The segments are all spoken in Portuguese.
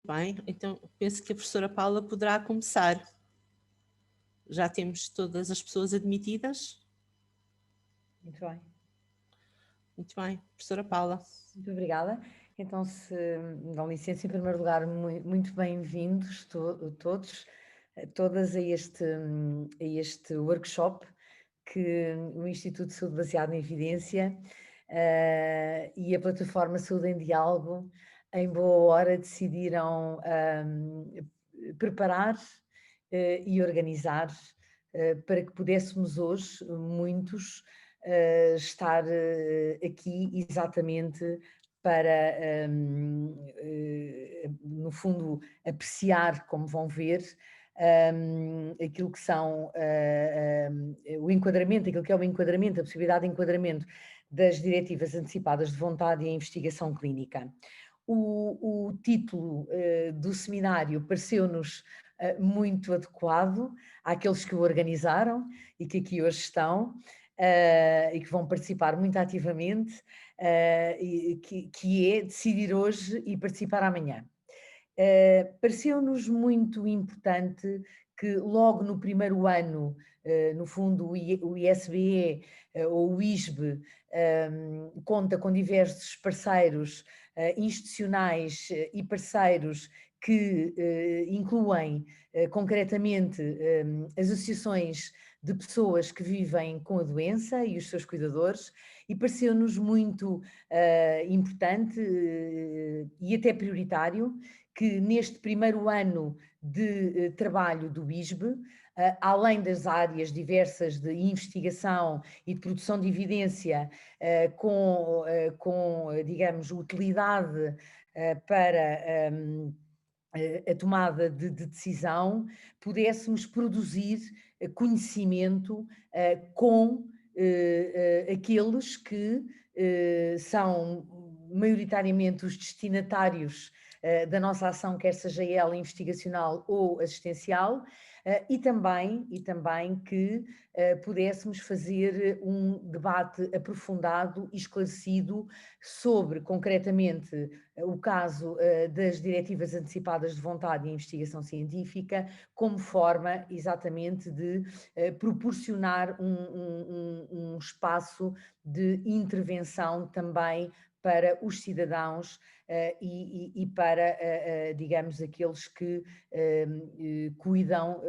Bem, então penso que a professora Paula poderá começar. Já temos todas as pessoas admitidas? Muito bem. Muito bem, professora Paula. Muito obrigada. Então, se me dão licença, em primeiro lugar, muito bem-vindos todos, todas a este workshop que o Instituto de Saúde Baseado em Evidência e a plataforma Saúde em Diálogo, em boa hora, decidiram preparar e organizar para que pudéssemos hoje, muitos, estar aqui exatamente para, no fundo, apreciar, como vão ver, aquilo que são o enquadramento, aquilo que é o enquadramento, a possibilidade de enquadramento das diretivas antecipadas de vontade e a investigação clínica. O título do seminário pareceu-nos muito adequado àqueles que o organizaram e que aqui hoje estão e que vão participar muito ativamente, que é decidir hoje e participar amanhã. Pareceu-nos muito importante que logo no primeiro ano, no fundo o ISBE ou o ISBE conta com diversos parceiros institucionais e parceiros que incluem concretamente as associações de pessoas que vivem com a doença e os seus cuidadores, e pareceu-nos muito importante e até prioritário que neste primeiro ano de trabalho do ISBE, além das áreas diversas de investigação e de produção de evidência com digamos, utilidade para a tomada de decisão, pudéssemos produzir conhecimento com aqueles que são maioritariamente os destinatários da nossa ação, quer seja ela investigacional ou assistencial, e também que pudéssemos fazer um debate aprofundado e esclarecido sobre, concretamente, o caso das diretivas antecipadas de vontade e investigação científica, como forma exatamente de proporcionar um espaço de intervenção também para os cidadãos e para, digamos, aqueles que cuidam,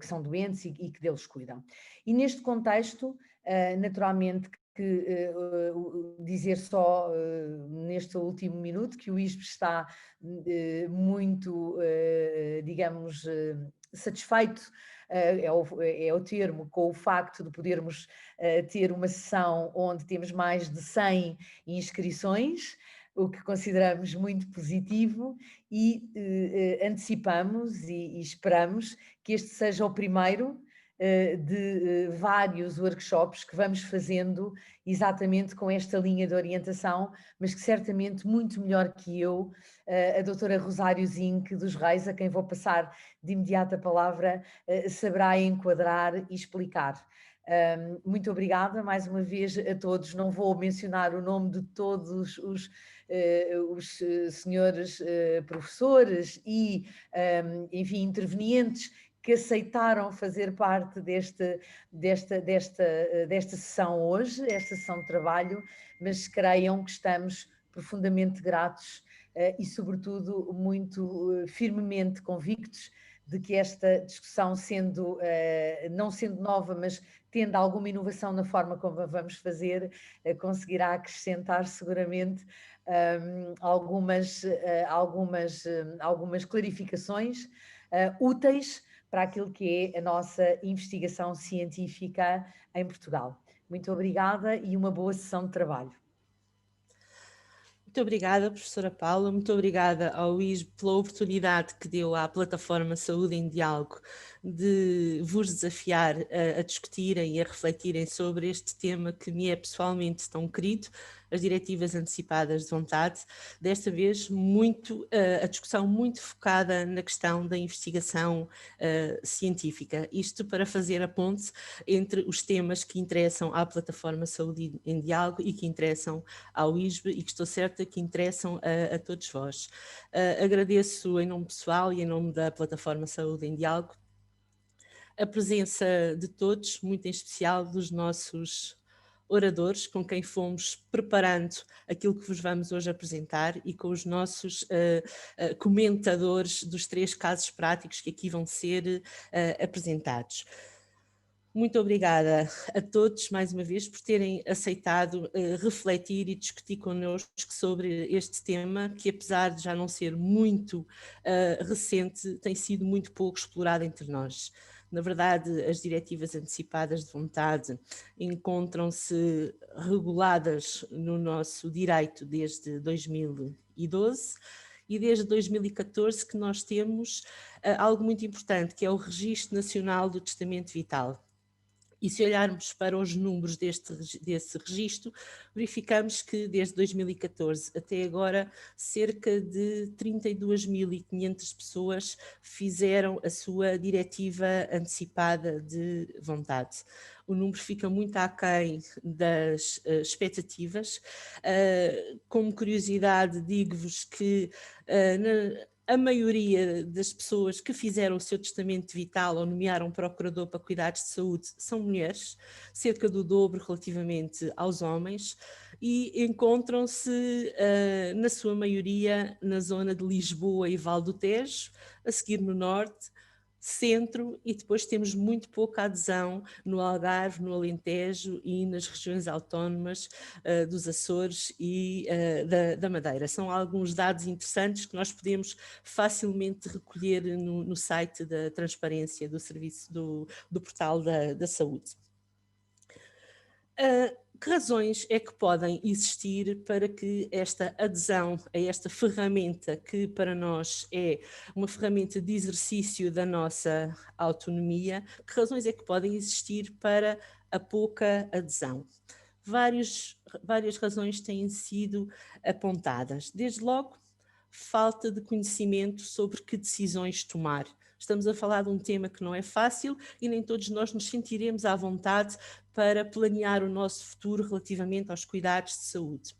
que são doentes e que deles cuidam. E neste contexto, naturalmente, que dizer só neste último minuto que o ISP está muito, digamos, satisfeito, é o termo, com o facto de podermos ter uma sessão onde temos mais de 100 inscrições, o que consideramos muito positivo e antecipamos e esperamos que este seja o primeiro de vários workshops que vamos fazendo exatamente com esta linha de orientação, mas que certamente muito melhor que eu, a doutora Rosário Zinck dos Reis, a quem vou passar de imediato a palavra, saberá enquadrar e explicar. Muito obrigada mais uma vez a todos. Não vou mencionar o nome de todos os senhores professores e, enfim, intervenientes que aceitaram fazer parte desta sessão hoje, esta sessão de trabalho, mas creiam que estamos profundamente gratos e, sobretudo, muito firmemente convictos de que esta discussão, não sendo nova, mas tendo alguma inovação na forma como a vamos fazer, conseguirá acrescentar seguramente algumas clarificações úteis para aquilo que é a nossa investigação científica em Portugal. Muito obrigada e uma boa sessão de trabalho. Muito obrigada, professora Paula, muito obrigada ao ISB pela oportunidade que deu à plataforma Saúde em Diálogo de vos desafiar a discutirem e a refletirem sobre este tema que me é pessoalmente tão querido, as diretivas antecipadas de vontade, desta vez a discussão muito focada na questão da investigação científica, isto para fazer a ponte entre os temas que interessam à plataforma Saúde em Diálogo e que interessam ao ISB e que estou certa que interessam a todos vós. Agradeço em nome pessoal e em nome da plataforma Saúde em Diálogo a presença de todos, muito em especial dos nossos oradores, com quem fomos preparando aquilo que vos vamos hoje apresentar e com os nossos comentadores dos 3 casos práticos que aqui vão ser apresentados. Muito obrigada a todos, mais uma vez, por terem aceitado refletir e discutir connosco sobre este tema, que apesar de já não ser muito recente, tem sido muito pouco explorado entre nós. Na verdade, as diretivas antecipadas de vontade encontram-se reguladas no nosso direito desde 2012 e desde 2014 que nós temos algo muito importante, que é o Registro Nacional do Testamento Vital. E se olharmos para os números desse registro, verificamos que desde 2014 até agora cerca de 32.500 pessoas fizeram a sua diretiva antecipada de vontade. O número fica muito aquém das expectativas. Como curiosidade, digo-vos que a maioria das pessoas que fizeram o seu testamento vital ou nomearam um procurador para cuidados de saúde são mulheres, cerca do dobro relativamente aos homens, e encontram-se, na sua maioria, na zona de Lisboa e Val do Tejo, a seguir no norte, centro, e depois temos muito pouca adesão no Algarve, no Alentejo e nas regiões autónomas dos Açores e da Madeira. São alguns dados interessantes que nós podemos facilmente recolher no site da transparência do serviço do portal da saúde. Que razões é que podem existir para que esta adesão a esta ferramenta, que para nós é uma ferramenta de exercício da nossa autonomia, que razões é que podem existir para a pouca adesão? Várias razões têm sido apontadas. Desde logo, falta de conhecimento sobre que decisões tomar. Estamos a falar de um tema que não é fácil e nem todos nós nos sentiremos à vontade para planear o nosso futuro relativamente aos cuidados de saúde.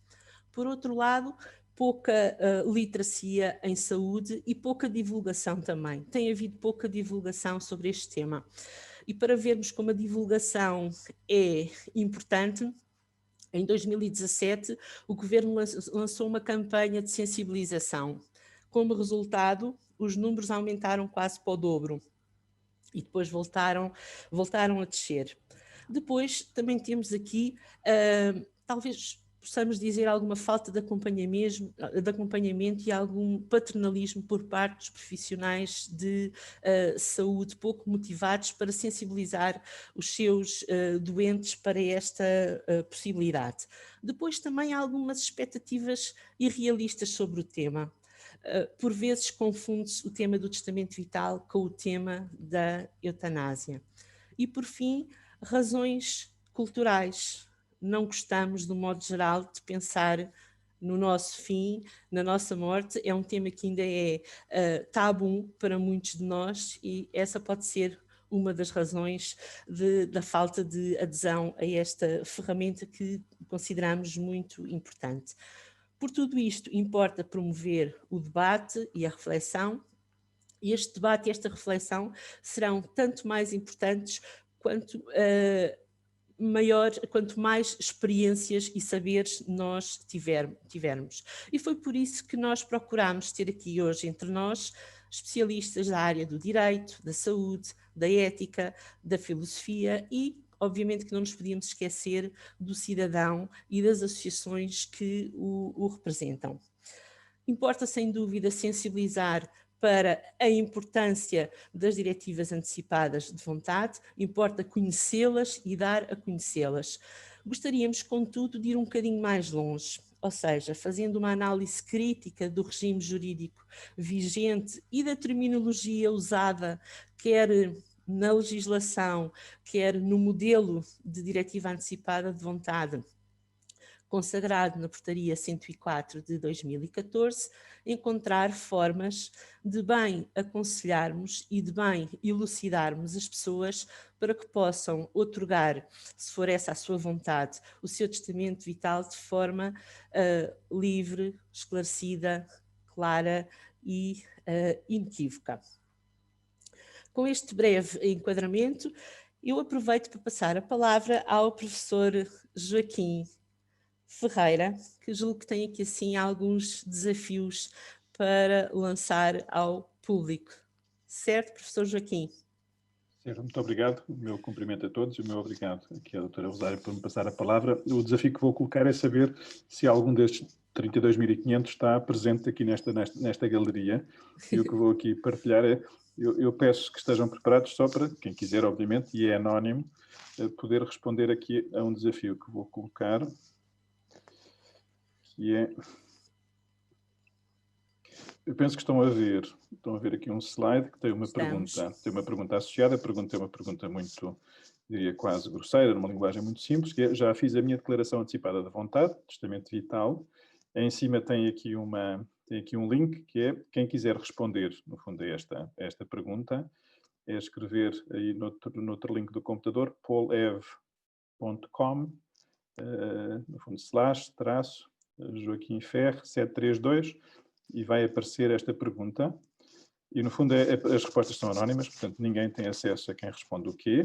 Por outro lado, pouca literacia em saúde e pouca divulgação também. Tem havido pouca divulgação sobre este tema. E para vermos como a divulgação é importante, em 2017, o Governo lançou uma campanha de sensibilização. Como resultado, os números aumentaram quase para o dobro e depois voltaram a descer. Depois também temos aqui, talvez possamos dizer, alguma falta de acompanhamento e algum paternalismo por parte dos profissionais de saúde, pouco motivados para sensibilizar os seus doentes para esta possibilidade. Depois também há algumas expectativas irrealistas sobre o tema. Por vezes confunde-se o tema do testamento vital com o tema da eutanásia. E por fim, razões culturais. Não gostamos, de um modo geral, de pensar no nosso fim, na nossa morte. É um tema que ainda é tabu para muitos de nós e essa pode ser uma das razões da falta de adesão a esta ferramenta que consideramos muito importante. Por tudo isto, importa promover o debate e a reflexão, e este debate e esta reflexão serão tanto mais importantes quanto mais experiências e saberes nós tivermos. E foi por isso que nós procurámos ter aqui hoje entre nós especialistas da área do direito, da saúde, da ética, da filosofia e, obviamente, que não nos podíamos esquecer do cidadão e das associações que o representam. Importa, sem dúvida, sensibilizar para a importância das diretivas antecipadas de vontade, importa conhecê-las e dar a conhecê-las. Gostaríamos, contudo, de ir um bocadinho mais longe, ou seja, fazendo uma análise crítica do regime jurídico vigente e da terminologia usada, quer na legislação, quer no modelo de diretiva antecipada de vontade, consagrado na Portaria 104 de 2014, encontrar formas de bem aconselharmos e de bem elucidarmos as pessoas para que possam outorgar, se for essa a sua vontade, o seu testamento vital de forma livre, esclarecida, clara e inequívoca. Com este breve enquadramento, eu aproveito para passar a palavra ao professor Joaquim Ferreira, que julgo que tem aqui assim alguns desafios para lançar ao público. Certo, professor Joaquim? Certo, muito obrigado. O meu cumprimento a todos e o meu obrigado aqui à doutora Rosário por me passar a palavra. O desafio que vou colocar é saber se algum destes 32.500 está presente aqui nesta galeria. E o que vou aqui partilhar é, eu peço que estejam preparados só para, quem quiser, obviamente, e é anónimo, poder responder aqui a um desafio que vou colocar, que é... Eu penso que estão a ver aqui um slide que tem uma pergunta associada. A pergunta é uma pergunta muito, diria, quase grosseira, numa linguagem muito simples, que é: já fiz a minha declaração antecipada de vontade, testamento vital. Em cima tem aqui um link, que é, quem quiser responder, no fundo, a esta pergunta, é escrever aí noutro link do computador, paulev.com, no fundo, /Joaquim Ferre 732, e vai aparecer esta pergunta. E, no fundo, as respostas são anónimas, portanto, ninguém tem acesso a quem responde o quê.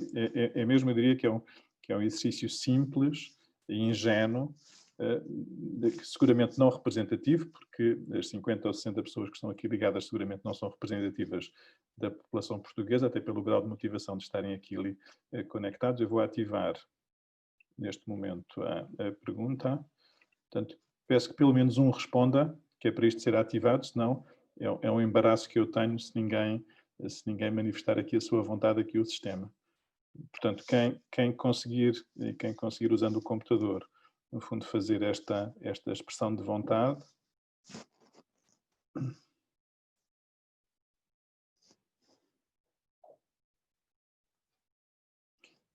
É mesmo, eu diria, que é um exercício simples e ingênuo, seguramente não representativo, porque as 50 ou 60 pessoas que estão aqui ligadas seguramente não são representativas da população portuguesa, até pelo grau de motivação de estarem aqui conectados. Eu vou ativar, neste momento, a pergunta. Portanto, peço que pelo menos um responda, que é para isto ser ativado, senão é um embaraço que eu tenho se ninguém manifestar aqui a sua vontade, aqui o sistema. Portanto, quem conseguir usando o computador, no fundo, fazer esta expressão de vontade.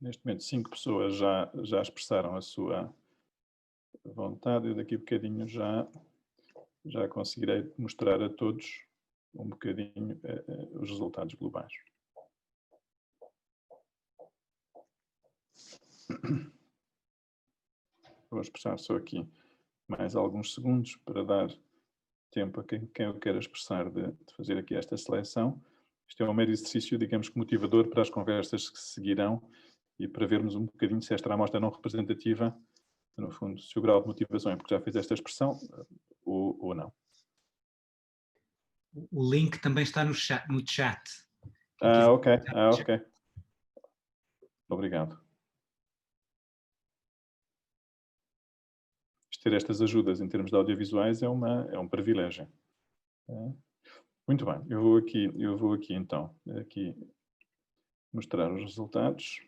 Neste momento, 5 pessoas já expressaram a sua vontade. Eu daqui a bocadinho já conseguirei mostrar a todos um bocadinho os resultados globais. Vou expressar só aqui mais alguns segundos para dar tempo a quem eu queira expressar de fazer aqui esta seleção. Isto é um mero exercício, digamos que motivador para as conversas que se seguirão e para vermos um bocadinho se esta amostra não representativa, no fundo, se o grau de motivação é porque já fez esta expressão ou não. O link também está no chat. Ok. Obrigado. Ter estas ajudas em termos de audiovisuais é um privilégio. Muito bem, eu vou aqui então mostrar os resultados.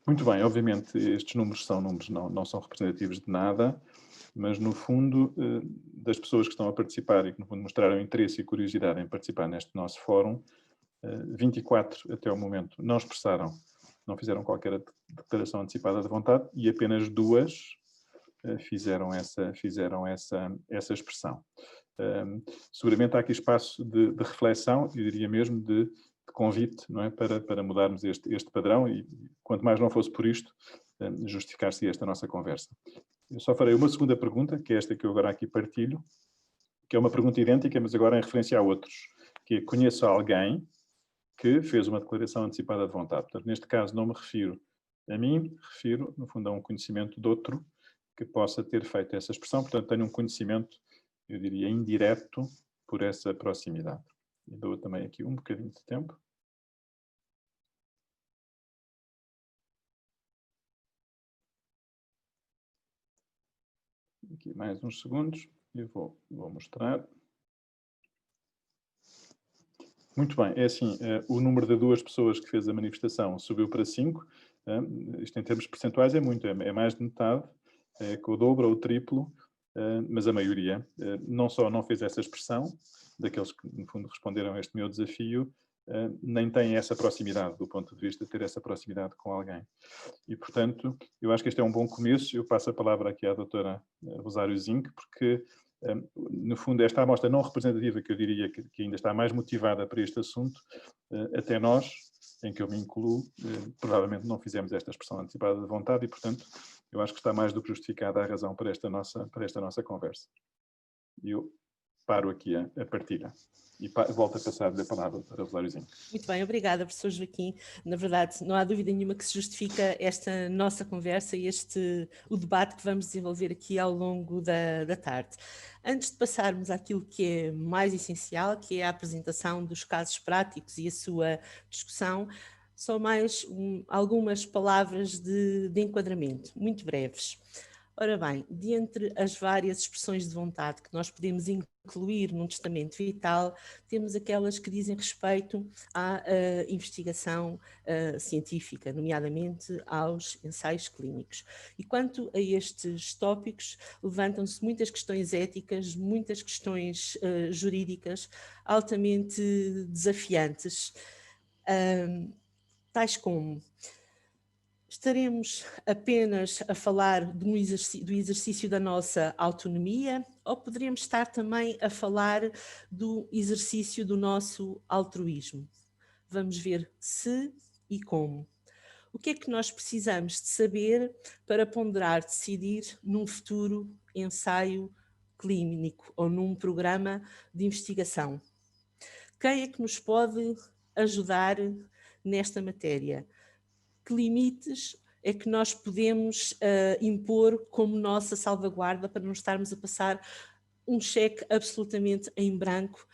Muito bem, obviamente estes números não são representativos de nada, mas no fundo, das pessoas que estão a participar e que no fundo mostraram interesse e curiosidade em participar neste nosso fórum, 24 até o momento não fizeram qualquer declaração antecipada de vontade e apenas 2 fizeram essa expressão. Seguramente há aqui espaço de reflexão, eu diria mesmo de convite, não é? para mudarmos este padrão e, quanto mais não fosse por isto, justificar-se esta nossa conversa. Eu só farei uma segunda pergunta, que é esta que eu agora aqui partilho, que é uma pergunta idêntica, mas agora em referência a outros, que é: conheço alguém que fez uma declaração antecipada de vontade. Portanto, neste caso não me refiro a mim, refiro, no fundo, a um conhecimento de outro que possa ter feito essa expressão. Portanto, tenho um conhecimento, eu diria, indireto por essa proximidade. E dou também aqui um bocadinho de tempo. Aqui mais uns segundos e vou mostrar. Muito bem, é assim, o número de 2 pessoas que fez a manifestação subiu para 5, isto em termos percentuais é muito, é mais de metade, com o dobro ou o triplo, mas a maioria não só não fez essa expressão, daqueles que no fundo responderam a este meu desafio, nem têm essa proximidade, do ponto de vista de ter essa proximidade com alguém. E, portanto, eu acho que este é um bom começo. Eu passo a palavra aqui à doutora Rosário Zinck, porque, no fundo, esta amostra não representativa, que eu diria que ainda está mais motivada para este assunto, até nós, em que eu me incluo, provavelmente não fizemos esta expressão antecipada de vontade e, portanto, eu acho que está mais do que justificada a razão para esta nossa conversa. E eu paro aqui a partilha. E volto a passar-lhe a palavra para o Rosário Zinck. Muito bem, obrigada, professor Joaquim. Na verdade, não há dúvida nenhuma que se justifica esta nossa conversa e o debate que vamos desenvolver aqui ao longo da tarde. Antes de passarmos àquilo que é mais essencial, que é a apresentação dos casos práticos e a sua discussão, só mais algumas palavras de enquadramento, muito breves. Ora bem, dentre as várias expressões de vontade que nós podemos incluir num testamento vital, temos aquelas que dizem respeito à investigação científica, nomeadamente aos ensaios clínicos. E quanto a estes tópicos, levantam-se muitas questões éticas, muitas questões jurídicas altamente desafiantes, tais como: estaremos apenas a falar do exercício da nossa autonomia, ou poderíamos estar também a falar do exercício do nosso altruísmo? Vamos ver se e como. O que é que nós precisamos de saber para ponderar, decidir num futuro ensaio clínico ou num programa de investigação? Quem é que nos pode ajudar nesta matéria? Que limites é que nós podemos impor como nossa salvaguarda para não estarmos a passar um cheque absolutamente em branco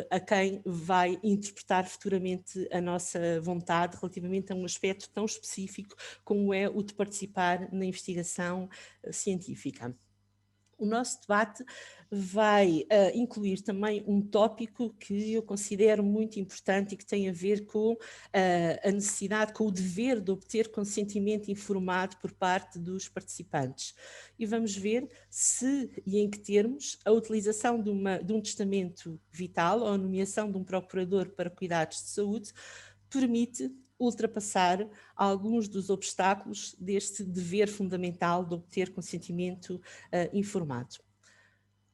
a quem vai interpretar futuramente a nossa vontade relativamente a um aspecto tão específico como é o de participar na investigação científica? O nosso debate vai incluir também um tópico que eu considero muito importante e que tem a ver com a necessidade, com o dever de obter consentimento informado por parte dos participantes. E vamos ver se e em que termos a utilização de um testamento vital ou a nomeação de um procurador para cuidados de saúde permite ultrapassar alguns dos obstáculos deste dever fundamental de obter consentimento informado.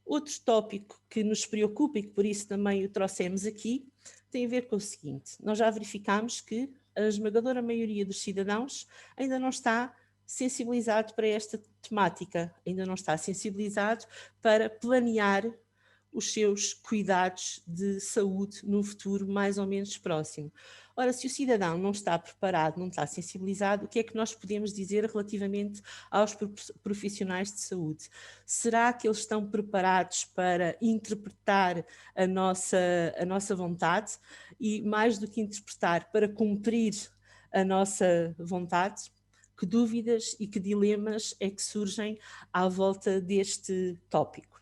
Outro tópico que nos preocupa e que por isso também o trouxemos aqui tem a ver com o seguinte: nós já verificámos que a esmagadora maioria dos cidadãos ainda não está sensibilizado para esta temática, ainda não está sensibilizado para planear os seus cuidados de saúde num futuro mais ou menos próximo. Ora, se o cidadão não está preparado, não está sensibilizado, o que é que nós podemos dizer relativamente aos profissionais de saúde? Será que eles estão preparados para interpretar a nossa vontade e, mais do que interpretar, para cumprir a nossa vontade? Que dúvidas e que dilemas é que surgem à volta deste tópico?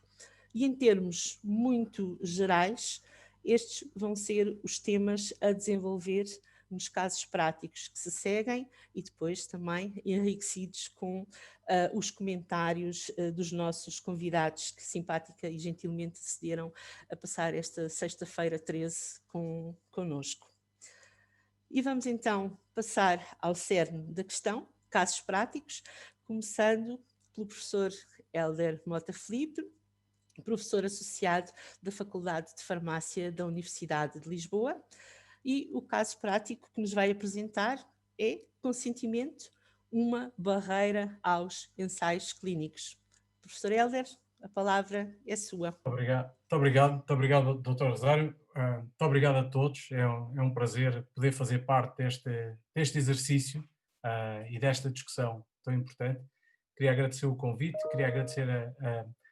E em termos muito gerais, estes vão ser os temas a desenvolver nos casos práticos que se seguem e depois também enriquecidos com os comentários dos nossos convidados que simpática e gentilmente cederam a passar esta sexta-feira 13 connosco. E vamos então passar ao cerne da questão, casos práticos, começando pelo professor Hélder Mota Filipe, professor associado da Faculdade de Farmácia da Universidade de Lisboa, e o caso prático que nos vai apresentar é consentimento, uma barreira aos ensaios clínicos. Professor Hélder, a palavra é sua. Muito obrigado, Dr. Rosário. Muito obrigado a todos. É um prazer poder fazer parte deste exercício e desta discussão tão importante. Queria agradecer o convite, queria agradecer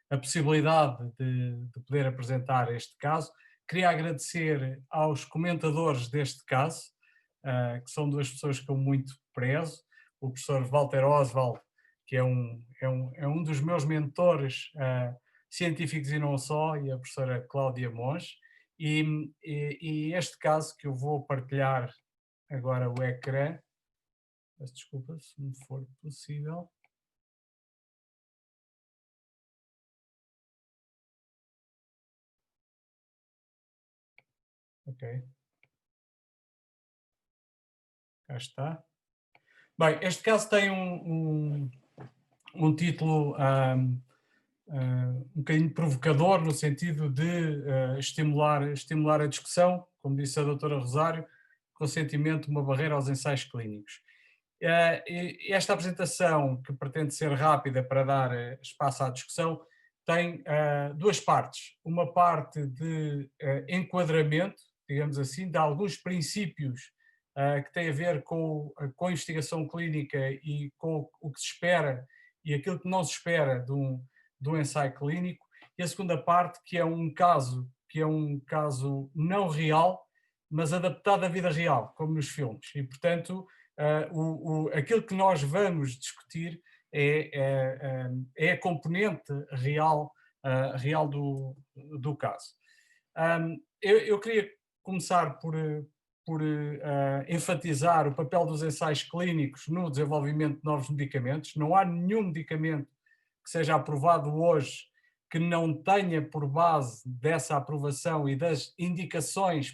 a possibilidade de poder apresentar este caso. Queria agradecer aos comentadores deste caso, que são duas pessoas que eu muito prezo, o professor Walter Oswald, que é um dos meus mentores científicos e não só, e a professora Cláudia Monge, e este caso que eu vou partilhar agora o ecrã, peço desculpa se me for possível. Ok. Cá está. Bem, este caso tem um título um bocadinho provocador, no sentido de estimular a discussão, como disse a doutora Rosário, consentimento, uma barreira aos ensaios clínicos. Esta apresentação, que pretende ser rápida para dar espaço à discussão, tem duas partes. Uma parte de enquadramento, digamos assim, de alguns princípios que têm a ver com a investigação clínica e com o que se espera e aquilo que não se espera de um ensaio clínico, e a segunda parte, que é um caso não real, mas adaptado à vida real, como nos filmes. E, portanto, aquilo que nós vamos discutir é a componente real do caso. Eu queria começar por enfatizar o papel dos ensaios clínicos no desenvolvimento de novos medicamentos. Não há nenhum medicamento que seja aprovado hoje que não tenha por base dessa aprovação e das indicações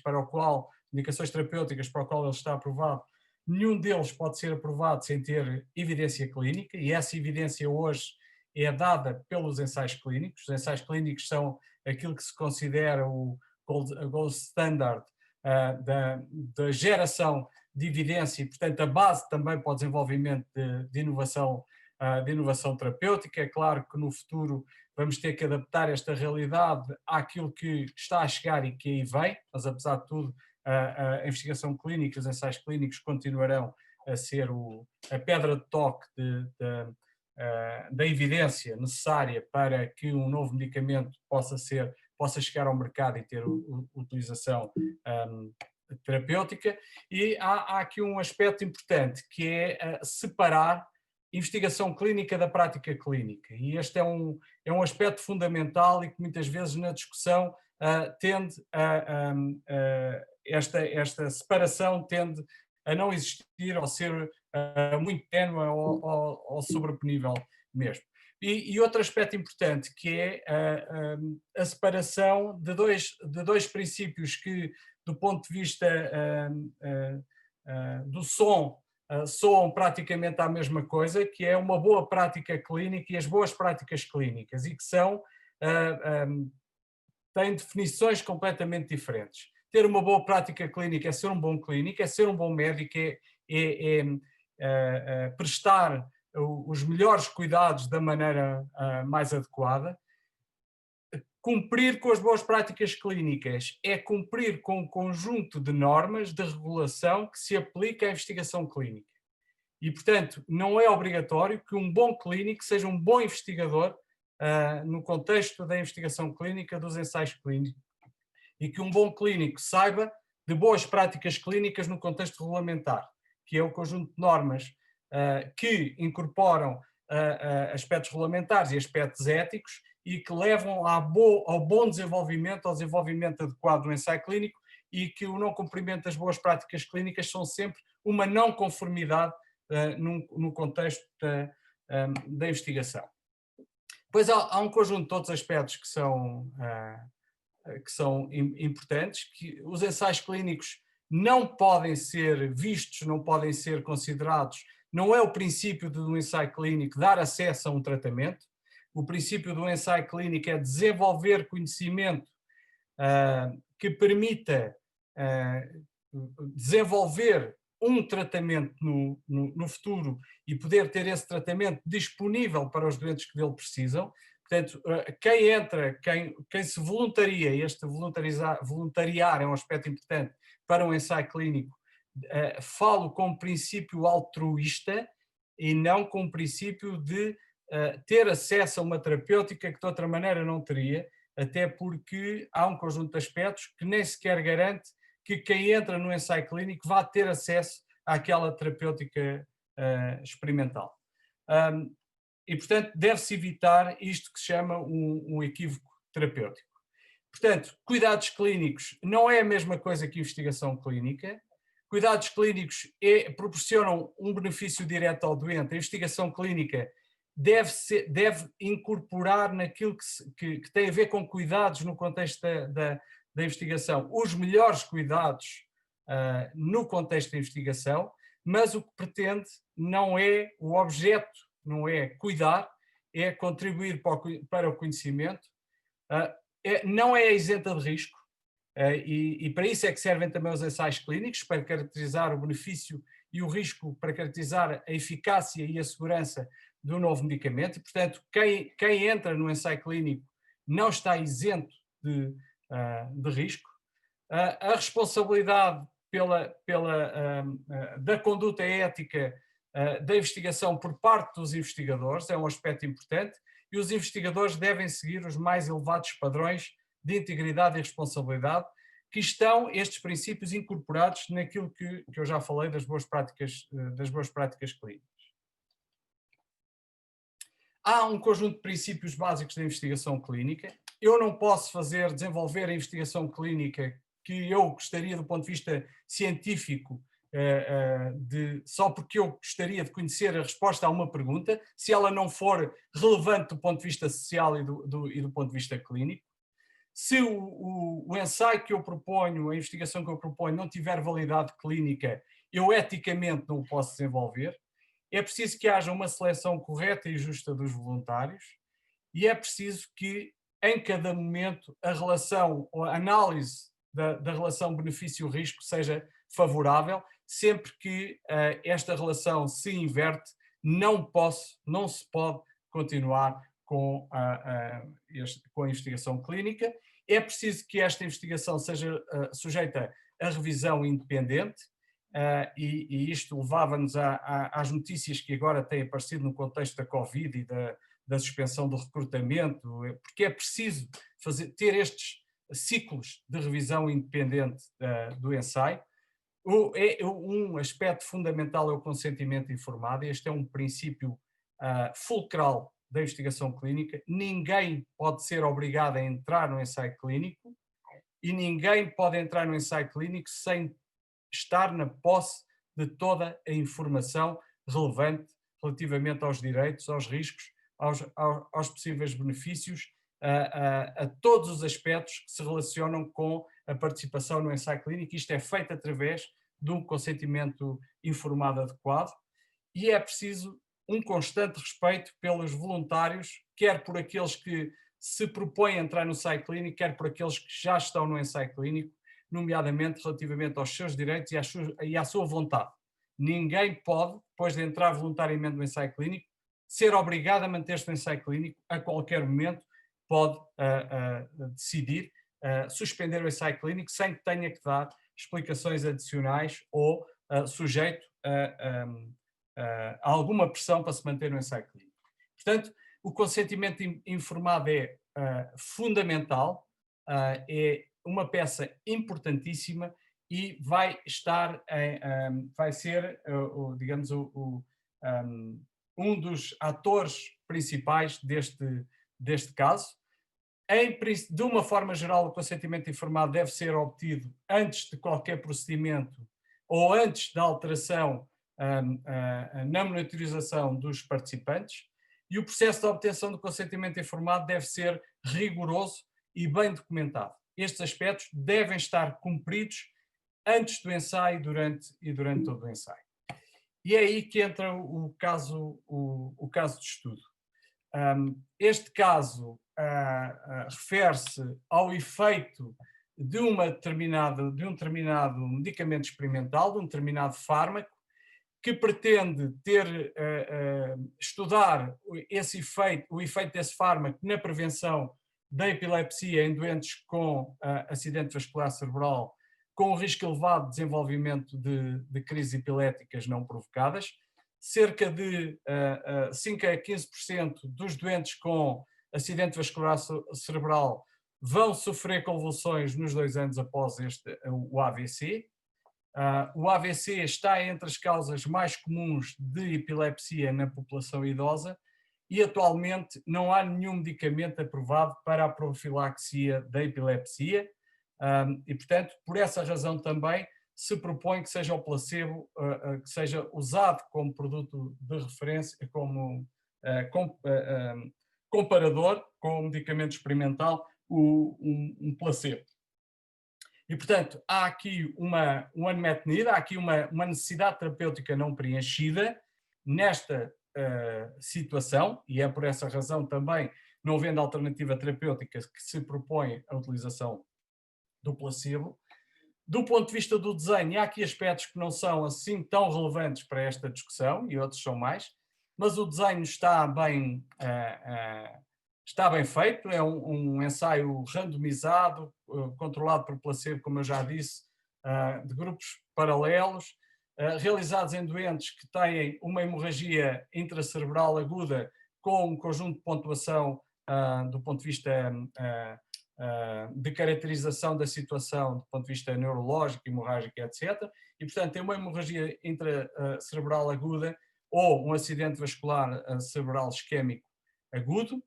indicações terapêuticas para o qual ele está aprovado, nenhum deles pode ser aprovado sem ter evidência clínica, e essa evidência hoje é dada pelos ensaios clínicos. Os ensaios clínicos são aquilo que se considera a gold standard da geração de evidência e, portanto, a base também para o desenvolvimento de inovação terapêutica. É claro que no futuro vamos ter que adaptar esta realidade àquilo que está a chegar e que aí vem, mas apesar de tudo a investigação clínica, os ensaios clínicos continuarão a ser a pedra de toque da evidência necessária para que um novo medicamento possa chegar ao mercado e ter utilização terapêutica. E há aqui um aspecto importante, que é separar investigação clínica da prática clínica, e este é um aspecto fundamental e que muitas vezes na discussão tende esta separação tende a não existir ou ser muito ténue ou sobreponível mesmo. E outro aspecto importante, que é a separação de dois princípios que, do ponto de vista do som, soam praticamente à mesma coisa, que é uma boa prática clínica e as boas práticas clínicas, e que têm definições completamente diferentes. Ter uma boa prática clínica é ser um bom clínico, é ser um bom médico, é prestar os melhores cuidados da maneira mais adequada. Cumprir com as boas práticas clínicas é cumprir com um conjunto de normas de regulação que se aplica à investigação clínica. E, portanto, não é obrigatório que um bom clínico seja um bom investigador no contexto da investigação clínica, dos ensaios clínicos, e que um bom clínico saiba de boas práticas clínicas no contexto regulamentar, que é o conjunto de normas que incorporam aspectos regulamentares e aspectos éticos e que levam ao bom desenvolvimento, ao desenvolvimento adequado do ensaio clínico, e que o não cumprimento das boas práticas clínicas são sempre uma não conformidade no contexto da investigação. Depois há um conjunto de outros aspectos que são importantes, que os ensaios clínicos não podem ser vistos, não podem ser considerados. Não é o princípio do ensaio clínico dar acesso a um tratamento. O princípio do ensaio clínico é desenvolver conhecimento que permita desenvolver um tratamento no futuro e poder ter esse tratamento disponível para os doentes que dele precisam. Portanto, quem se voluntaria, este voluntariar é um aspecto importante para um ensaio clínico, falo com princípio altruísta e não com princípio de ter acesso a uma terapêutica que de outra maneira não teria, até porque há um conjunto de aspectos que nem sequer garante que quem entra no ensaio clínico vá ter acesso àquela terapêutica experimental. E, portanto, deve-se evitar isto que se chama um equívoco terapêutico. Portanto, cuidados clínicos não é a mesma coisa que investigação clínica. Cuidados clínicos proporcionam um benefício direto ao doente. A investigação clínica deve incorporar naquilo que tem a ver com cuidados no contexto da investigação, os melhores cuidados no contexto da investigação, mas o que pretende não é o objeto, não é cuidar, é contribuir para o conhecimento, não é isenta de risco, e para isso é que servem também os ensaios clínicos, para caracterizar o benefício e o risco, para caracterizar a eficácia e a segurança do novo medicamento. E, portanto, quem entra no ensaio clínico não está isento de risco. A responsabilidade da conduta ética da investigação por parte dos investigadores é um aspecto importante, e os investigadores devem seguir os mais elevados padrões de integridade e responsabilidade, que estão estes princípios incorporados naquilo que eu já falei das boas práticas clínicas. Há um conjunto de princípios básicos da investigação clínica. Eu não posso desenvolver a investigação clínica que eu gostaria do ponto de vista científico, só porque eu gostaria de conhecer a resposta a uma pergunta, se ela não for relevante do ponto de vista social e do ponto de vista clínico. Se o ensaio que eu proponho, a investigação que eu proponho, não tiver validade clínica, eu eticamente não o posso desenvolver. É preciso que haja uma seleção correta e justa dos voluntários, e é preciso que, em cada momento, a análise da relação benefício-risco seja favorável. Sempre que esta relação se inverte, não se pode continuar com a investigação clínica. É preciso que esta investigação seja sujeita a revisão independente, e isto levava-nos às notícias que agora têm aparecido no contexto da Covid e da suspensão do recrutamento, porque é preciso ter estes ciclos de revisão independente do ensaio. Um aspecto fundamental é o consentimento informado. Este é um princípio fulcral da investigação clínica. Ninguém pode ser obrigado a entrar no ensaio clínico, e ninguém pode entrar no ensaio clínico sem estar na posse de toda a informação relevante relativamente aos direitos, aos riscos, aos possíveis benefícios, a todos os aspectos que se relacionam com a participação no ensaio clínico. Isto é feito através de um consentimento informado adequado, e é preciso um constante respeito pelos voluntários, quer por aqueles que se propõem a entrar no ensaio clínico, quer por aqueles que já estão no ensaio clínico, nomeadamente relativamente aos seus direitos e à sua vontade. Ninguém pode, depois de entrar voluntariamente no ensaio clínico, ser obrigado a manter-se no ensaio clínico. A qualquer momento pode decidir suspender o ensaio clínico sem que tenha que dar explicações adicionais ou sujeito a alguma pressão para se manter no ensaio clínico. Portanto, o consentimento informado é fundamental, é uma peça importantíssima, e vai ser, digamos, um dos atores principais deste caso. De uma forma geral, o consentimento informado deve ser obtido antes de qualquer procedimento ou antes da alteração na monitorização dos participantes, e o processo de obtenção do consentimento informado deve ser rigoroso e bem documentado. Estes aspectos devem estar cumpridos antes do ensaio e durante todo o ensaio. E é aí que entra o caso de estudo. Este caso refere-se ao efeito de um determinado medicamento experimental, de um determinado fármaco, que pretende estudar o efeito desse fármaco na prevenção da epilepsia em doentes com acidente vascular cerebral, com o risco elevado de desenvolvimento de crises epiléticas não provocadas. Cerca de 5 a 15% dos doentes com acidente vascular cerebral vão sofrer convulsões nos 2 anos após o AVC. O AVC está entre as causas mais comuns de epilepsia na população idosa, e atualmente não há nenhum medicamento aprovado para a profilaxia da epilepsia, e portanto, por essa razão também se propõe que seja o placebo que seja usado como produto de referência, como comparador com o medicamento experimental, um placebo. E, portanto, há aqui uma unmet need, há aqui uma necessidade terapêutica não preenchida nesta situação, e é por essa razão também, não havendo alternativa terapêutica, que se propõe a utilização do placebo. Do ponto de vista do desenho, há aqui aspectos que não são assim tão relevantes para esta discussão, e outros são mais, mas o desenho está bem feito, é um ensaio randomizado, controlado por placebo, como eu já disse, de grupos paralelos, realizados em doentes que têm uma hemorragia intracerebral aguda com um conjunto de pontuação do ponto de vista de caracterização da situação do ponto de vista neurológico, hemorrágico, etc. E, portanto, tem uma hemorragia intracerebral aguda ou um acidente vascular cerebral isquémico agudo,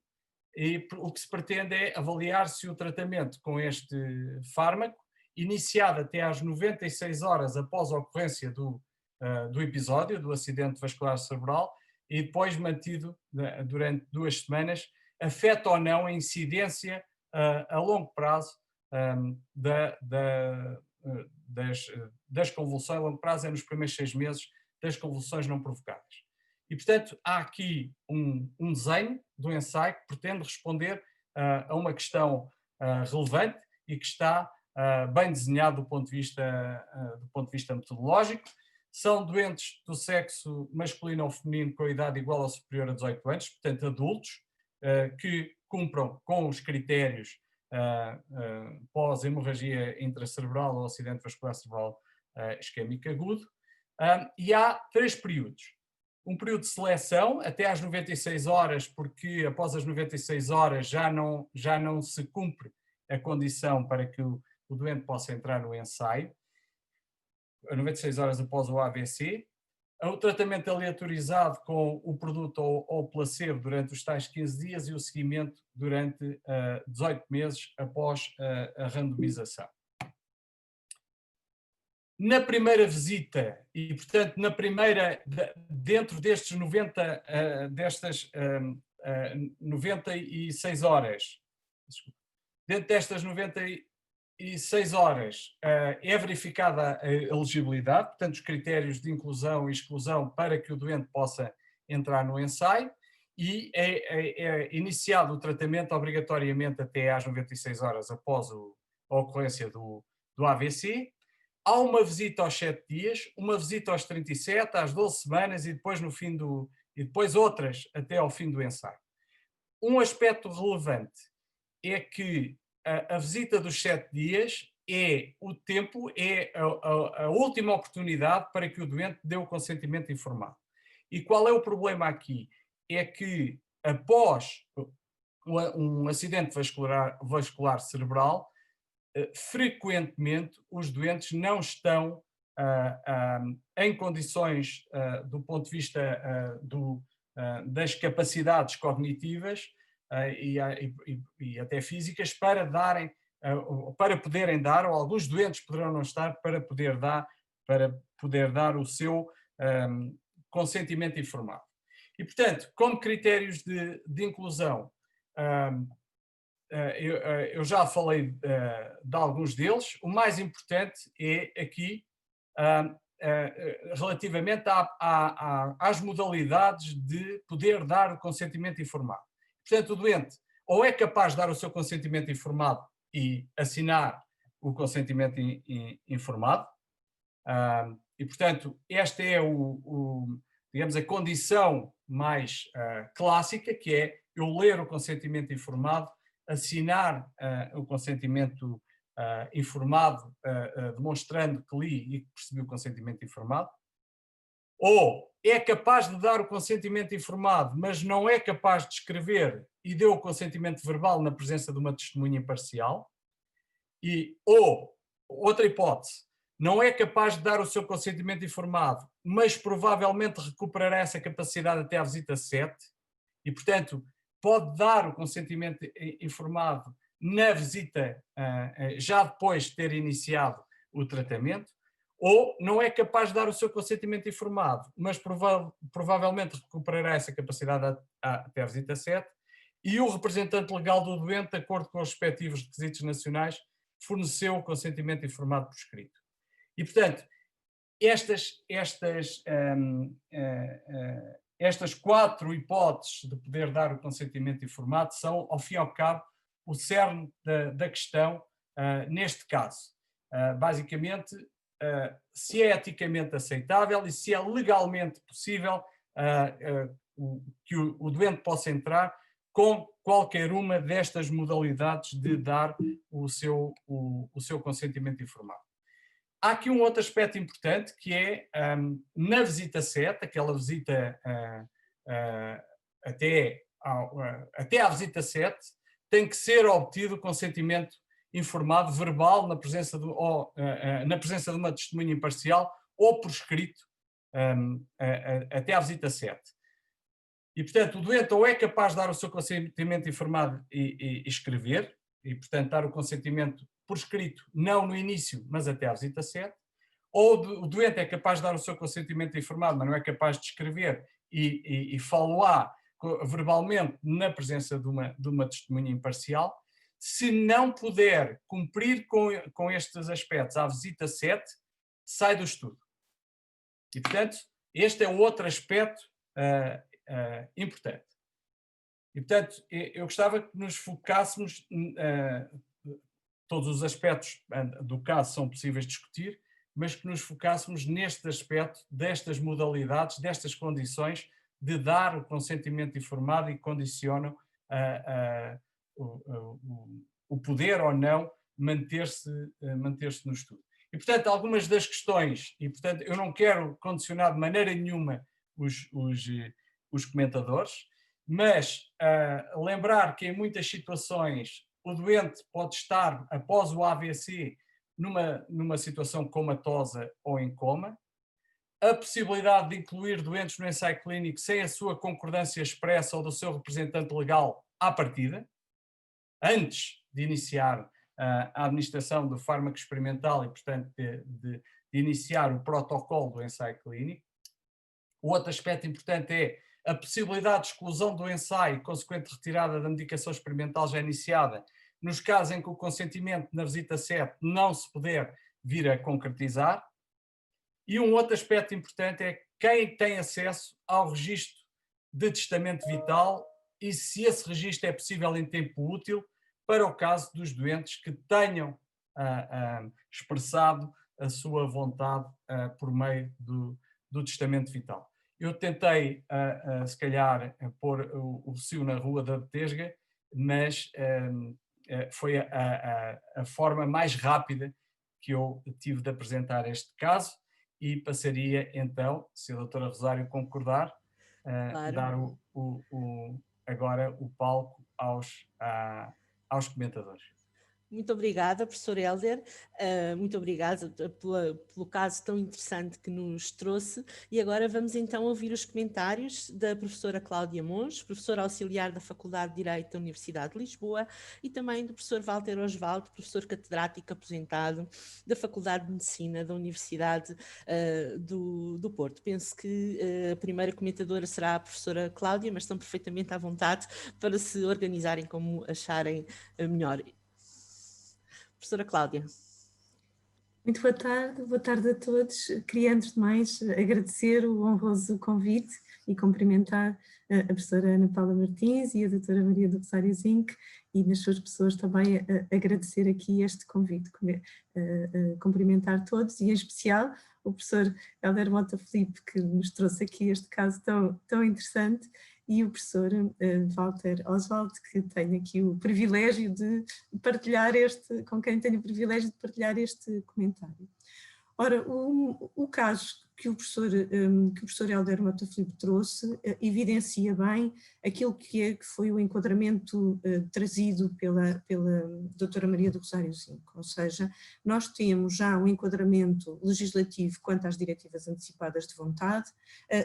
e o que se pretende é avaliar se o tratamento com este fármaco, iniciado até às 96 horas após a ocorrência do episódio, do acidente vascular cerebral, e depois mantido durante 2 semanas, afeta ou não a incidência a longo prazo das convulsões. A longo prazo é nos primeiros 6 meses das convulsões não provocadas. E, portanto, há aqui um desenho do ensaio que pretende responder a uma questão relevante e que está bem desenhado do ponto de vista metodológico. São doentes do sexo masculino ou feminino com a idade igual ou superior a 18 anos, portanto adultos, que cumpram com os critérios pós-hemorragia intracerebral ou acidente vascular cerebral isquémico agudo. E há 3 períodos. Um período de seleção até às 96 horas, porque após as 96 horas já não se cumpre a condição para que o doente possa entrar no ensaio, 96 horas após o AVC. O tratamento aleatorizado com o produto ou placebo durante os tais 15 dias e o seguimento durante 18 meses após a randomização. Na primeira visita, e portanto dentro destes 96 horas, dentro destas 96 horas é verificada a elegibilidade, portanto os critérios de inclusão e exclusão para que o doente possa entrar no ensaio, e é iniciado o tratamento obrigatoriamente até às 96 horas após a ocorrência do AVC. Há uma visita aos 7 dias, uma visita aos 37, às 12 semanas e depois e depois outras até ao fim do ensaio. Um aspecto relevante é que a visita dos 7 dias é a última oportunidade para que o doente dê o consentimento informado. E qual é o problema aqui? É que após um acidente vascular cerebral, frequentemente os doentes não estão em condições, do ponto de vista das capacidades cognitivas e até físicas, para poderem dar, ou alguns doentes poderão não estar, para poder dar o seu consentimento informado. E, portanto, como critérios de inclusão, eu já falei de alguns deles. O mais importante é aqui relativamente às modalidades de poder dar o consentimento informado. Portanto, o doente ou é capaz de dar o seu consentimento informado e assinar o consentimento informado, e, portanto, esta é digamos, a condição mais clássica, que é eu ler o consentimento informado, assinar o consentimento informado, demonstrando que li e que percebi o consentimento informado, ou é capaz de dar o consentimento informado, mas não é capaz de escrever e deu o consentimento verbal na presença de uma testemunha imparcial, ou, outra hipótese, não é capaz de dar o seu consentimento informado, mas provavelmente recuperará essa capacidade até à visita 7, e, portanto, pode dar o consentimento informado na visita, já depois de ter iniciado o tratamento, ou não é capaz de dar o seu consentimento informado, mas provavelmente recuperará essa capacidade até à visita 7, e o representante legal do doente, de acordo com os respectivos requisitos nacionais, forneceu o consentimento informado por escrito. E, portanto, estas 4 hipóteses de poder dar o consentimento informado são, ao fim e ao cabo, o cerne da questão neste caso. Basicamente, se é eticamente aceitável e se é legalmente possível que o doente possa entrar com qualquer uma destas modalidades de dar o seu consentimento informado. Há aqui um outro aspecto importante, que é na visita 7, aquela visita até à visita 7, tem que ser obtido o consentimento informado verbal na presença de uma testemunha imparcial ou por escrito até à visita 7. E, portanto, o doente ou é capaz de dar o seu consentimento informado e escrever, e, portanto, dar o consentimento por escrito, não no início, mas até à visita 7, ou o doente é capaz de dar o seu consentimento informado, mas não é capaz de escrever e falo-á verbalmente na presença de uma testemunha imparcial. Se não puder cumprir com estes aspectos à visita 7, sai do estudo. E, portanto, este é outro aspecto importante. E, portanto, eu gostava que nos focássemos, todos os aspectos do caso são possíveis de discutir, mas que nos focássemos neste aspecto destas modalidades, destas condições de dar o consentimento informado e condicionam o poder ou não manter-se no estudo. E, portanto, algumas das questões, e, portanto, eu não quero condicionar de maneira nenhuma os comentadores, mas lembrar que em muitas situações o doente pode estar, após o AVC, numa situação comatosa ou em coma. A possibilidade de incluir doentes no ensaio clínico sem a sua concordância expressa ou do seu representante legal à partida, antes de iniciar a administração do fármaco experimental e, portanto, de iniciar o protocolo do ensaio clínico. O outro aspecto importante é a possibilidade de exclusão do ensaio e consequente retirada da medicação experimental já iniciada, nos casos em que o consentimento na visita 7 não se puder vir a concretizar. E um outro aspecto importante é quem tem acesso ao registro de testamento vital e se esse registro é possível em tempo útil para o caso dos doentes que tenham expressado a sua vontade por meio do testamento vital. Eu tentei, se calhar, pôr o Cio na Rua da Betesga, mas foi a forma mais rápida que eu tive de apresentar este caso e passaria então, se a doutora Rosário concordar, claro, dar agora o palco aos comentadores. Muito obrigada, professor Hélder, muito obrigada pelo caso tão interessante que nos trouxe, e agora vamos então ouvir os comentários da professora Cláudia Mons, professora auxiliar da Faculdade de Direito da Universidade de Lisboa, e também do professor Walter Osvaldo, professor catedrático aposentado da Faculdade de Medicina da Universidade do Porto. Penso que a primeira comentadora será a professora Cláudia, mas estão perfeitamente à vontade para se organizarem como acharem melhor. Professora Cláudia. Muito boa tarde a todos. Queria, antes de mais, agradecer o honroso convite e cumprimentar a professora Ana Paula Martins e a doutora Maria do Rosário Zinck, e nas suas pessoas também agradecer aqui este convite, cumprimentar todos, e em especial o professor Hélder Mota Filipe, que nos trouxe aqui este caso tão interessante, e o professor Walter Oswald, que tenho aqui o privilégio de partilhar com quem tenho o privilégio de partilhar este comentário. Ora, o caso que o professor Hélder Mota Filipe trouxe evidencia bem aquilo que foi o enquadramento trazido pela doutora Maria do Rosário Zinck, ou seja, nós temos já um enquadramento legislativo quanto às diretivas antecipadas de vontade,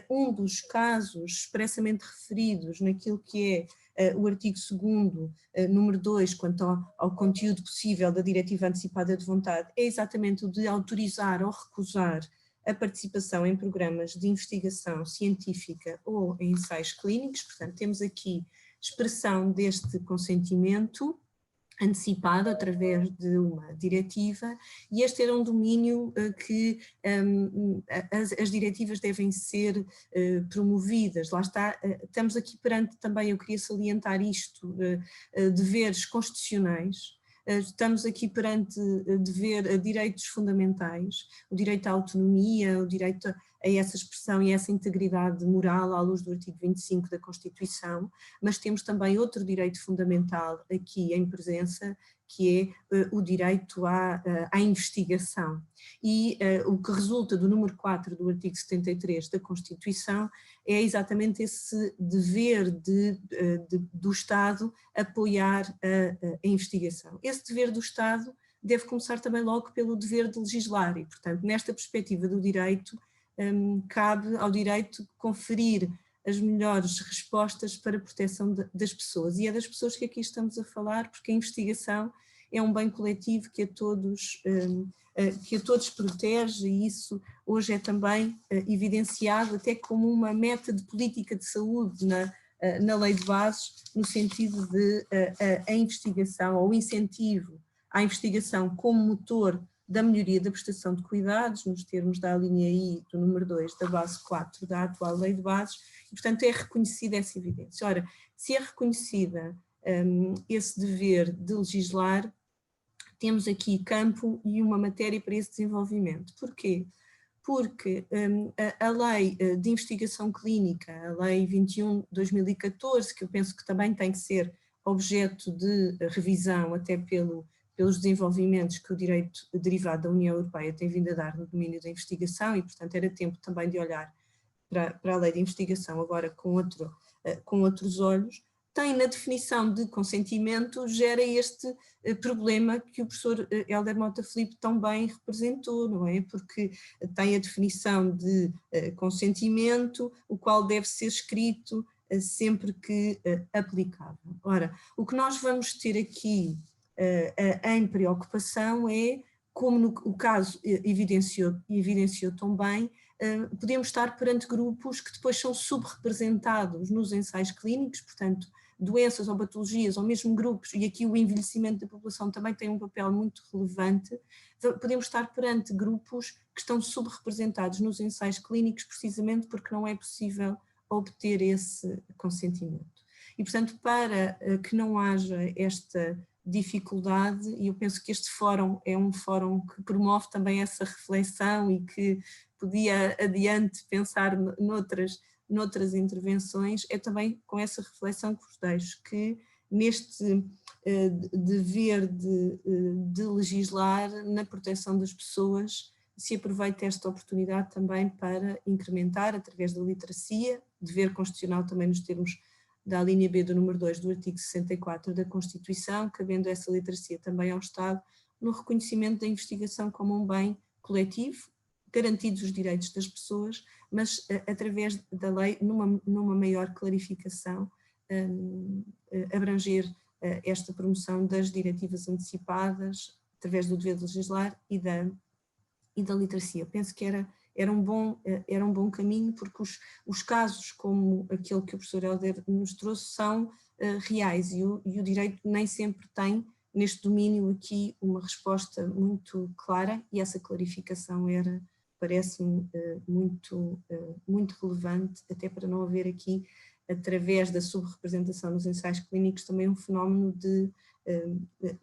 um dos casos expressamente referidos naquilo que é o artigo 2º, número 2, quanto ao conteúdo possível da diretiva antecipada de vontade, é exatamente o de autorizar ou recusar a participação em programas de investigação científica ou em ensaios clínicos. Portanto, temos aqui expressão deste consentimento antecipado através de uma diretiva, e este era um domínio que as diretivas devem ser promovidas. Lá está, estamos aqui perante também, eu queria salientar isto, deveres constitucionais. Estamos aqui perante direitos fundamentais, o direito à autonomia, o direito a essa expressão e essa integridade moral à luz do artigo 25 da Constituição, mas temos também outro direito fundamental aqui em presença, que é o direito à investigação. E o que resulta do número 4 do artigo 73 da Constituição é exatamente esse dever do Estado apoiar a investigação. Esse dever do Estado deve começar também logo pelo dever de legislar e, portanto, nesta perspectiva do direito, cabe ao direito conferir as melhores respostas para a proteção das pessoas. E é das pessoas que aqui estamos a falar, porque a investigação é um bem coletivo que a todos protege, e isso hoje é também evidenciado até como uma meta de política de saúde na lei de bases, no sentido de a investigação, ou o incentivo à investigação como motor da melhoria da prestação de cuidados, nos termos da linha I do número 2 da base 4 da atual lei de bases, e portanto é reconhecida essa evidência. Ora, se é reconhecida esse dever de legislar, temos aqui campo e uma matéria para esse desenvolvimento. Porquê? Porque a lei de investigação clínica, a lei 21/2014, que eu penso que também tem que ser objeto de revisão até pelos desenvolvimentos que o direito derivado da União Europeia tem vindo a dar no domínio da investigação, e portanto era tempo também de olhar para a lei de investigação agora com outros olhos, tem na definição de consentimento, gera este problema que o professor Hélder Mota Filipe tão bem representou, não é? Porque tem a definição de consentimento, o qual deve ser escrito sempre que aplicável. Ora, o que nós vamos ter aqui em preocupação é, como o caso evidenciou tão bem, podemos estar perante grupos que depois são subrepresentados nos ensaios clínicos, portanto, doenças ou patologias, ou mesmo grupos, e aqui o envelhecimento da população também tem um papel muito relevante, podemos estar perante grupos que estão subrepresentados nos ensaios clínicos precisamente porque não é possível obter esse consentimento. E, portanto, para que não haja esta dificuldade, e eu penso que este fórum é um fórum que promove também essa reflexão e que podia adiante pensar noutras intervenções, é também com essa reflexão que vos deixo, que neste dever de legislar na proteção das pessoas, se aproveita esta oportunidade também para incrementar, através da literacia, dever constitucional também nos termos da linha B do número 2 do artigo 64 da Constituição, cabendo essa literacia também ao Estado, no reconhecimento da investigação como um bem coletivo, garantidos os direitos das pessoas, mas através da lei, numa maior clarificação, abranger esta promoção das diretivas antecipadas, através do dever de legislar e da literacia. Penso que era um bom caminho, porque os casos como aquele que o professor Hélder nos trouxe são reais, e o direito nem sempre tem neste domínio aqui uma resposta muito clara, e essa clarificação parece-me muito relevante, até para não haver aqui, através da subrepresentação nos ensaios clínicos, também um fenómeno de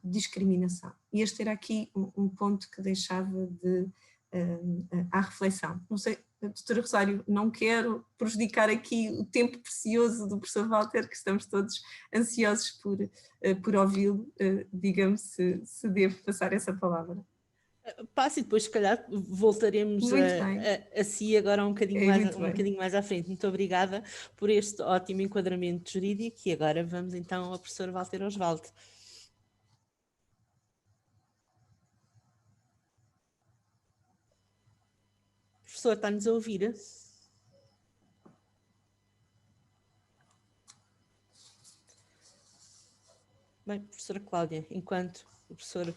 discriminação. E este era aqui um ponto que deixava à reflexão. Não sei, doutora Rosário, não quero prejudicar aqui o tempo precioso do professor Walter, que estamos todos ansiosos por ouvi-lo. Diga-me se devo passar essa palavra. Passe e depois, se calhar, voltaremos a si agora um bocadinho mais à frente. Muito obrigada por este ótimo enquadramento jurídico, e agora vamos então ao professor Walter Osvaldo. Professor, está-nos a ouvir? Bem, professora Cláudia, enquanto o professor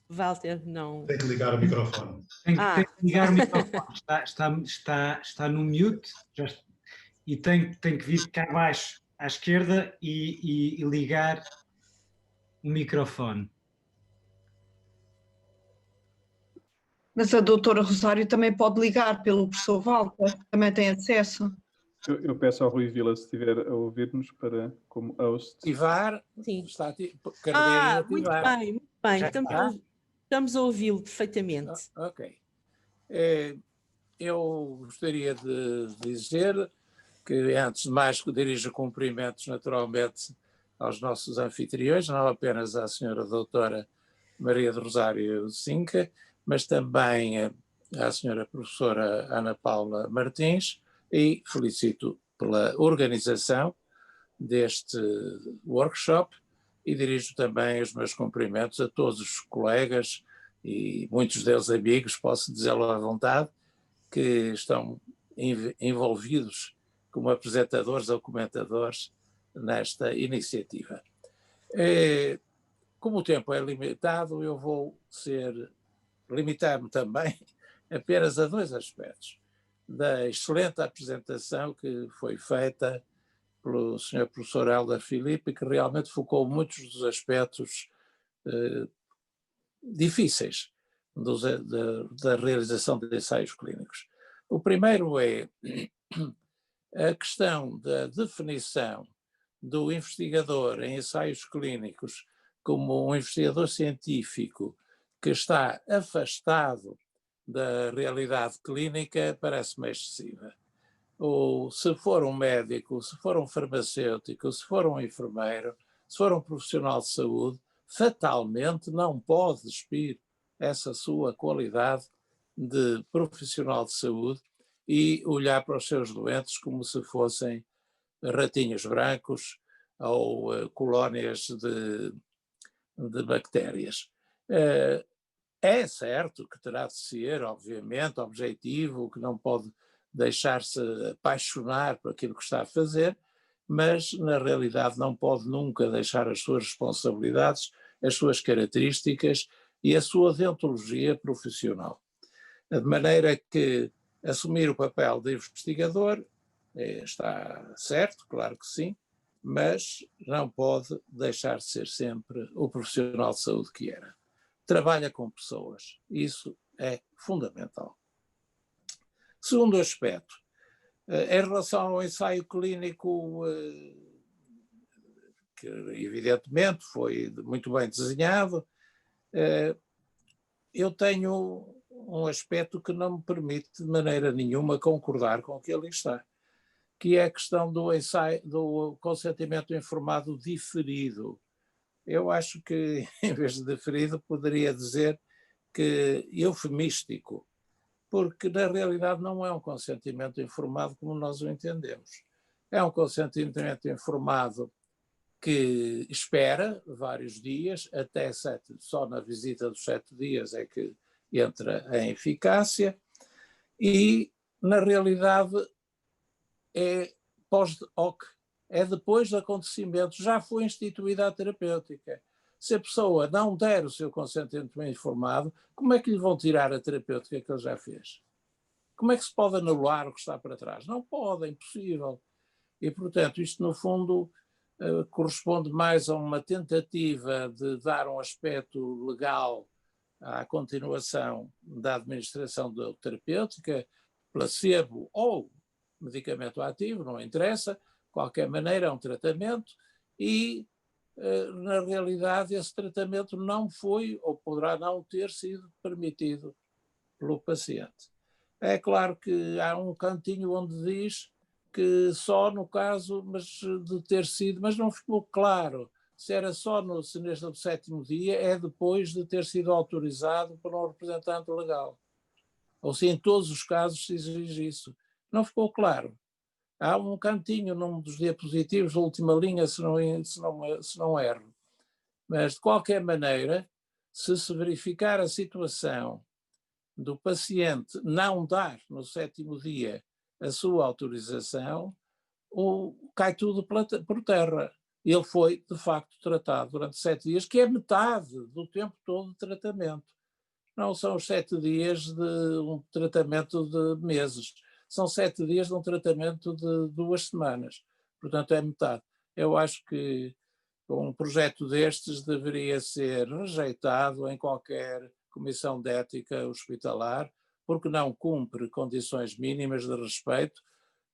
Walter não... Tem que ligar o microfone. Tem que ligar o microfone. Está no mute e tem que vir cá abaixo à esquerda e ligar um microfone. Mas a doutora Rosário também pode ligar pelo professor Walter, também tem acesso. Eu peço ao Rui Vila, se estiver a ouvir-nos, para, como host... Ativar. Sim. Está carregar e Muito ativar. bem, muito bem. Já está? Estamos a ouvi-lo perfeitamente. Ok. Eu gostaria de dizer que, antes de mais, dirijo cumprimentos, naturalmente, aos nossos anfitriões, não apenas à senhora doutora Maria do Rosário Zinca, mas também à senhora professora Ana Paula Martins, e felicito pela organização deste workshop e dirijo também os meus cumprimentos a todos os colegas e muitos deles amigos, posso dizê-lo à vontade, que estão envolvidos como apresentadores ou comentadores nesta iniciativa. Como o tempo é limitado, eu vou limitar-me também apenas a 2 aspectos da excelente apresentação que foi feita pelo Sr. Professor Hélder Filipe, que realmente focou muitos dos aspectos difíceis da realização de ensaios clínicos. O primeiro é a questão da definição do investigador em ensaios clínicos como um investigador científico que está afastado da realidade clínica parece-me excessiva. Ou se for um médico, se for um farmacêutico, se for um enfermeiro, se for um profissional de saúde, fatalmente não pode despir essa sua qualidade de profissional de saúde e olhar para os seus doentes como se fossem ratinhos brancos ou colónias de bactérias. É certo que terá de ser, obviamente, objetivo, que não pode deixar-se apaixonar por aquilo que está a fazer, mas na realidade não pode nunca deixar as suas responsabilidades, as suas características e a sua deontologia profissional. De maneira que assumir o papel de investigador está certo, claro que sim, mas não pode deixar de ser sempre o profissional de saúde que era. Trabalha com pessoas, isso é fundamental. Segundo aspecto, em relação ao ensaio clínico, que evidentemente foi muito bem desenhado, eu tenho um aspecto que não me permite de maneira nenhuma concordar com o que ali está, que é a questão do ensaio, do consentimento informado diferido. Eu acho que, em vez de diferido, poderia dizer que eufemístico, porque na realidade não é um consentimento informado como nós o entendemos. É um consentimento informado que espera vários dias, até 7, só na visita dos 7 dias é que entra a eficácia, e na realidade é pós-hoc, é depois do acontecimento, já foi instituída a terapêutica. Se a pessoa não der o seu consentimento informado, como é que lhe vão tirar a terapêutica que ele já fez? Como é que se pode anular o que está para trás? Não pode, é impossível. E, portanto, isto no fundo corresponde mais a uma tentativa de dar um aspecto legal à continuação da administração da terapêutica, placebo ou medicamento ativo, não interessa, de qualquer maneira é um tratamento e, na realidade, esse tratamento não foi ou poderá não ter sido permitido pelo paciente. É claro que há um cantinho onde diz que só no caso de ter sido, mas não ficou claro se era só neste 7º dia, é depois de ter sido autorizado por um representante legal. Ou se em todos os casos se exige isso. Não ficou claro. Há um cantinho num dos diapositivos, da última linha, se não erro. Mas, de qualquer maneira, se verificar a situação do paciente não dar no 7º dia a sua autorização, cai tudo por terra. Ele foi, de facto, tratado durante 7 dias, que é metade do tempo todo de tratamento. Não são os 7 dias de um tratamento de meses. São 7 dias de um tratamento de 2 semanas. Portanto, é metade. Eu acho que Um projeto destes deveria ser rejeitado em qualquer comissão de ética hospitalar, porque não cumpre condições mínimas de respeito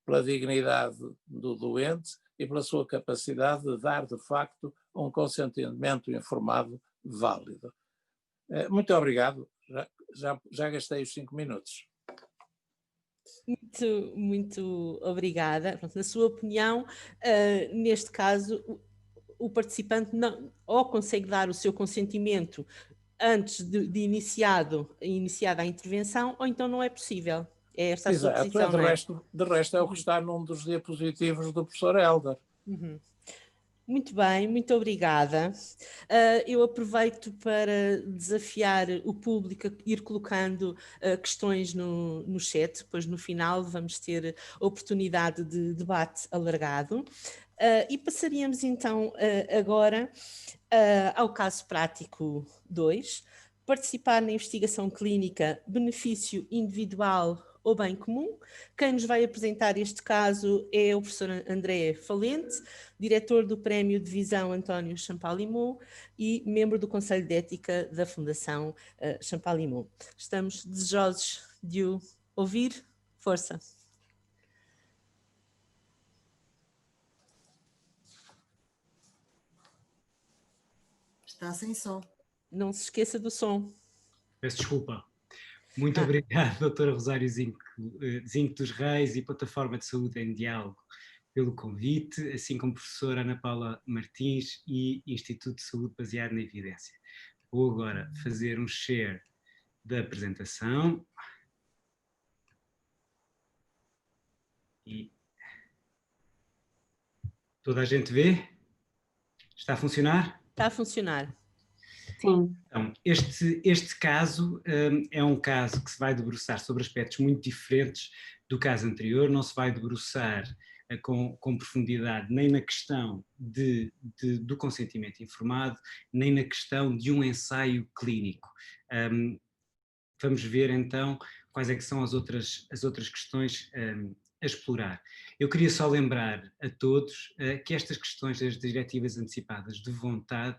pela dignidade do doente e pela sua capacidade de dar, de facto, um consentimento informado válido. Muito obrigado. Já gastei os 5 minutos. Muito obrigada. Pronto, na sua opinião, neste caso, o participante não, ou consegue dar o seu consentimento antes de iniciada a intervenção, ou então não é possível. É esta a sua posição, de não é? resto é o que está num dos diapositivos do professor Helder. Uhum. Muito bem, muito obrigada. Eu aproveito para desafiar o público a ir colocando questões no chat, depois no final vamos ter oportunidade de debate alargado. E passaríamos então agora ao caso prático 2, participar na investigação clínica, benefício individual ou bem comum. Quem nos vai apresentar este caso é o professor André Valente, diretor do Prémio de Visão António Champalimau e membro do Conselho de Ética da Fundação Champalimau. Estamos desejosos de o ouvir. Força! Está sem som. Não se esqueça do som. Peço desculpa. Muito obrigado, doutora Rosário Zinco dos Reis e Plataforma de Saúde em Diálogo, pelo convite, assim como professora Ana Paula Martins e Instituto de Saúde Baseado na Evidência. Vou agora fazer um share da apresentação. E toda a gente vê? Está a funcionar? Está a funcionar. Sim. Então, este caso é um caso que se vai debruçar sobre aspectos muito diferentes do caso anterior, não se vai debruçar com profundidade nem na questão do consentimento informado, nem na questão de um ensaio clínico. Vamos ver então quais é que são as outras questões a explorar. Eu queria só lembrar a todos que estas questões das diretivas antecipadas de vontade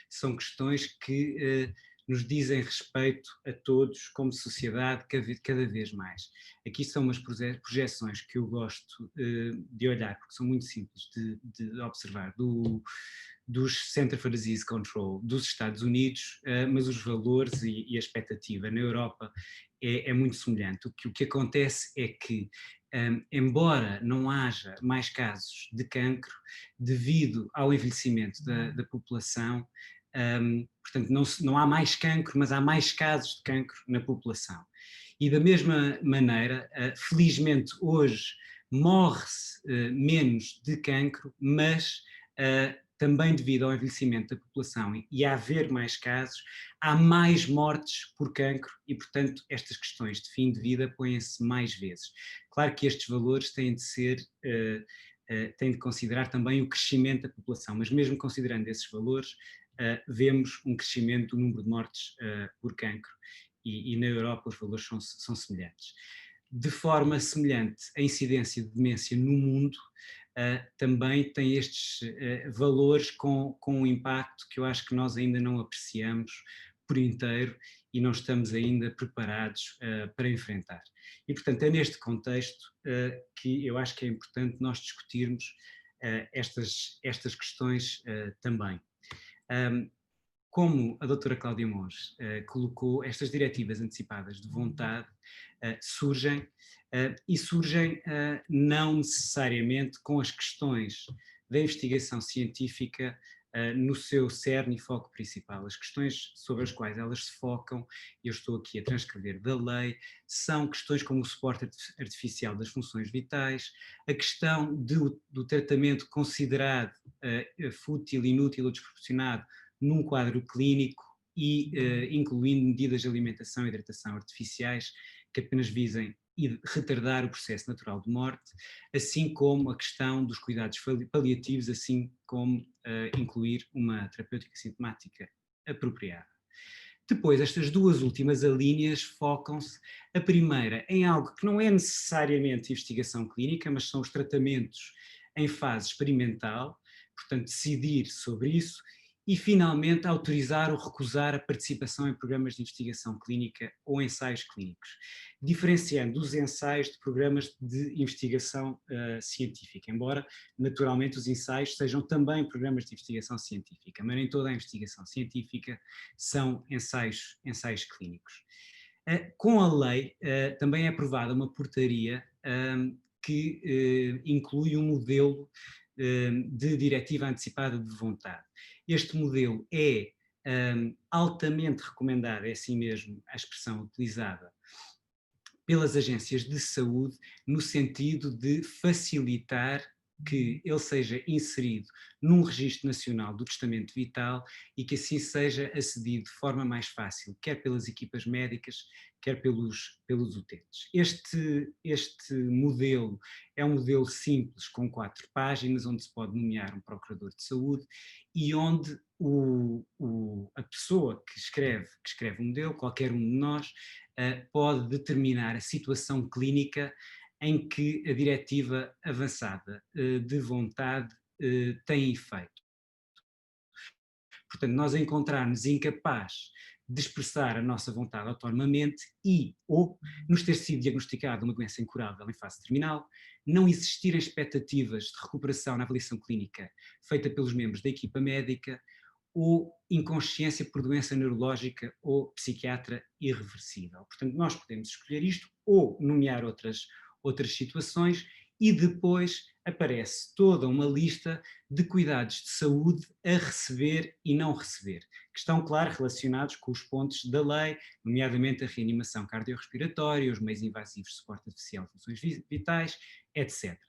são questões que nos dizem respeito a todos como sociedade cada vez mais. Aqui são umas projeções que eu gosto de olhar, porque são muito simples de observar, dos Center for Disease Control dos Estados Unidos, mas os valores e a expectativa na Europa é muito semelhante. O que acontece é que, embora não haja mais casos de cancro devido ao envelhecimento da população, portanto não há mais cancro, mas há mais casos de cancro na população. E da mesma maneira, felizmente hoje morre-se menos de cancro, mas também devido ao envelhecimento da população e a haver mais casos, há mais mortes por cancro e, portanto, estas questões de fim de vida põem-se mais vezes. Claro que estes valores têm de considerar também o crescimento da população, mas mesmo considerando esses valores, vemos um crescimento do número de mortes por cancro e na Europa os valores são semelhantes. De forma semelhante, a incidência de demência no mundo também tem estes valores com um impacto que eu acho que nós ainda não apreciamos por inteiro e não estamos ainda preparados para enfrentar. E, portanto, é neste contexto que eu acho que é importante nós discutirmos estas questões também. Como a doutora Cláudia Mons colocou, estas diretivas antecipadas de vontade surgem não necessariamente com as questões da investigação científica no seu cerne e foco principal. As questões sobre as quais elas se focam, e eu estou aqui a transcrever da lei, são questões como o suporte artificial das funções vitais, a questão do tratamento considerado fútil, inútil ou desproporcionado num quadro clínico e incluindo medidas de alimentação e hidratação artificiais que apenas visem retardar o processo natural de morte, assim como a questão dos cuidados paliativos, assim como incluir uma terapêutica sintomática apropriada. Depois, estas duas últimas alíneas focam-se, a primeira em algo que não é necessariamente investigação clínica, mas são os tratamentos em fase experimental, portanto, decidir sobre isso e, finalmente, autorizar ou recusar a participação em programas de investigação clínica ou ensaios clínicos, diferenciando os ensaios de programas de investigação científica, embora, naturalmente, os ensaios sejam também programas de investigação científica, mas nem toda a investigação científica são ensaios clínicos. Com a lei, também é aprovada uma portaria que inclui um modelo de diretiva antecipada de vontade. Este modelo é altamente recomendado, é assim mesmo a expressão utilizada, pelas agências de saúde, no sentido de facilitar que ele seja inserido num registro nacional do testamento vital e que assim seja acedido de forma mais fácil, quer pelas equipas médicas, quer pelos utentes. Este modelo é um modelo simples, com 4 páginas, onde se pode nomear um procurador de saúde e onde a pessoa que escreve o modelo, qualquer um de nós, pode determinar a situação clínica em que a diretiva avançada de vontade tem efeito. Portanto, nós encontrarmos incapaz de expressar a nossa vontade autonomamente ou nos ter sido diagnosticada uma doença incurável em fase terminal, não existirem expectativas de recuperação na avaliação clínica feita pelos membros da equipa médica, ou inconsciência por doença neurológica ou psiquiatra irreversível. Portanto, nós podemos escolher isto ou nomear outras situações e depois aparece toda uma lista de cuidados de saúde a receber e não receber, que estão, claro, relacionados com os pontos da lei, nomeadamente a reanimação cardiorrespiratória, os meios invasivos de suporte artificial de funções vitais, etc.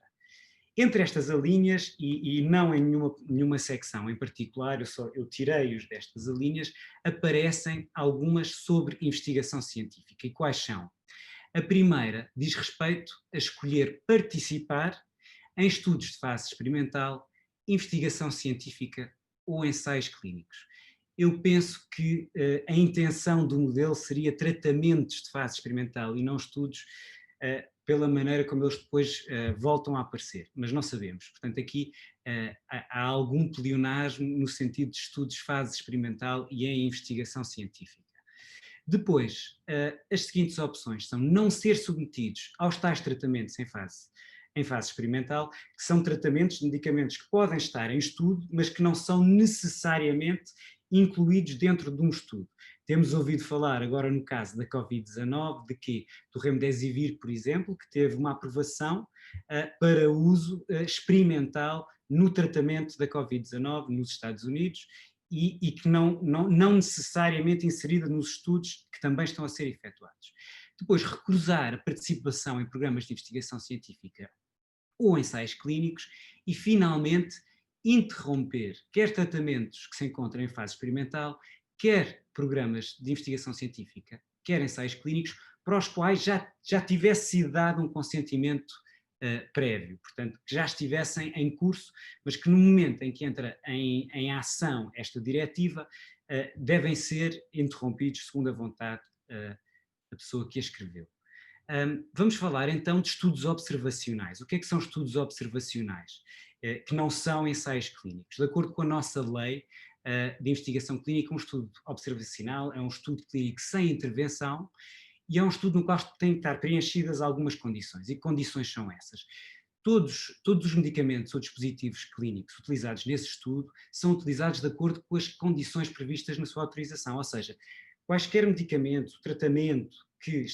Entre estas alíneas, e não em nenhuma secção em particular, eu tirei-os destas alíneas, aparecem algumas sobre investigação científica. E quais são? A primeira diz respeito a escolher participar em estudos de fase experimental, investigação científica ou ensaios clínicos. Eu penso que a intenção do modelo seria tratamentos de fase experimental e não estudos, pela maneira como eles depois voltam a aparecer, mas não sabemos. Portanto, aqui há algum pleonasmo no sentido de estudos de fase experimental e em investigação científica. Depois, as seguintes opções são não ser submetidos aos tais tratamentos em fase experimental, que são tratamentos de medicamentos que podem estar em estudo, mas que não são necessariamente incluídos dentro de um estudo. Temos ouvido falar agora no caso da Covid-19, do Remdesivir, por exemplo, que teve uma aprovação para uso experimental no tratamento da Covid-19 nos Estados Unidos, e que não necessariamente inserida nos estudos que também estão a ser efetuados. Depois, recusar a participação em programas de investigação científica ou ensaios clínicos e, finalmente, interromper quer tratamentos que se encontram em fase experimental, quer programas de investigação científica, quer ensaios clínicos, para os quais já tivesse sido dado um consentimento prévio, portanto, que já estivessem em curso, mas que no momento em que entra em ação esta diretiva, devem ser interrompidos segundo a vontade da pessoa que a escreveu. Vamos falar então de estudos observacionais. O que é que são estudos observacionais? Que não são ensaios clínicos. De acordo com a nossa lei de investigação clínica, um estudo observacional é um estudo clínico sem intervenção, e é um estudo no qual têm que estar preenchidas algumas condições. E que condições são essas? Todos os medicamentos ou dispositivos clínicos utilizados nesse estudo são utilizados de acordo com as condições previstas na sua autorização, ou seja, quaisquer medicamento, tratamento que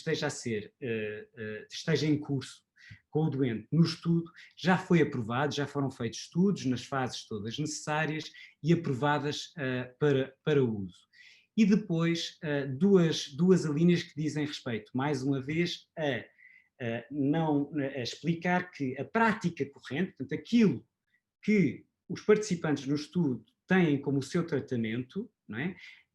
esteja em curso com o doente no estudo, já foi aprovado, já foram feitos estudos nas fases todas necessárias e aprovadas para uso. E depois duas alíneas que dizem respeito, mais uma vez, a explicar que a prática corrente, portanto, aquilo que os participantes no estudo têm como seu tratamento,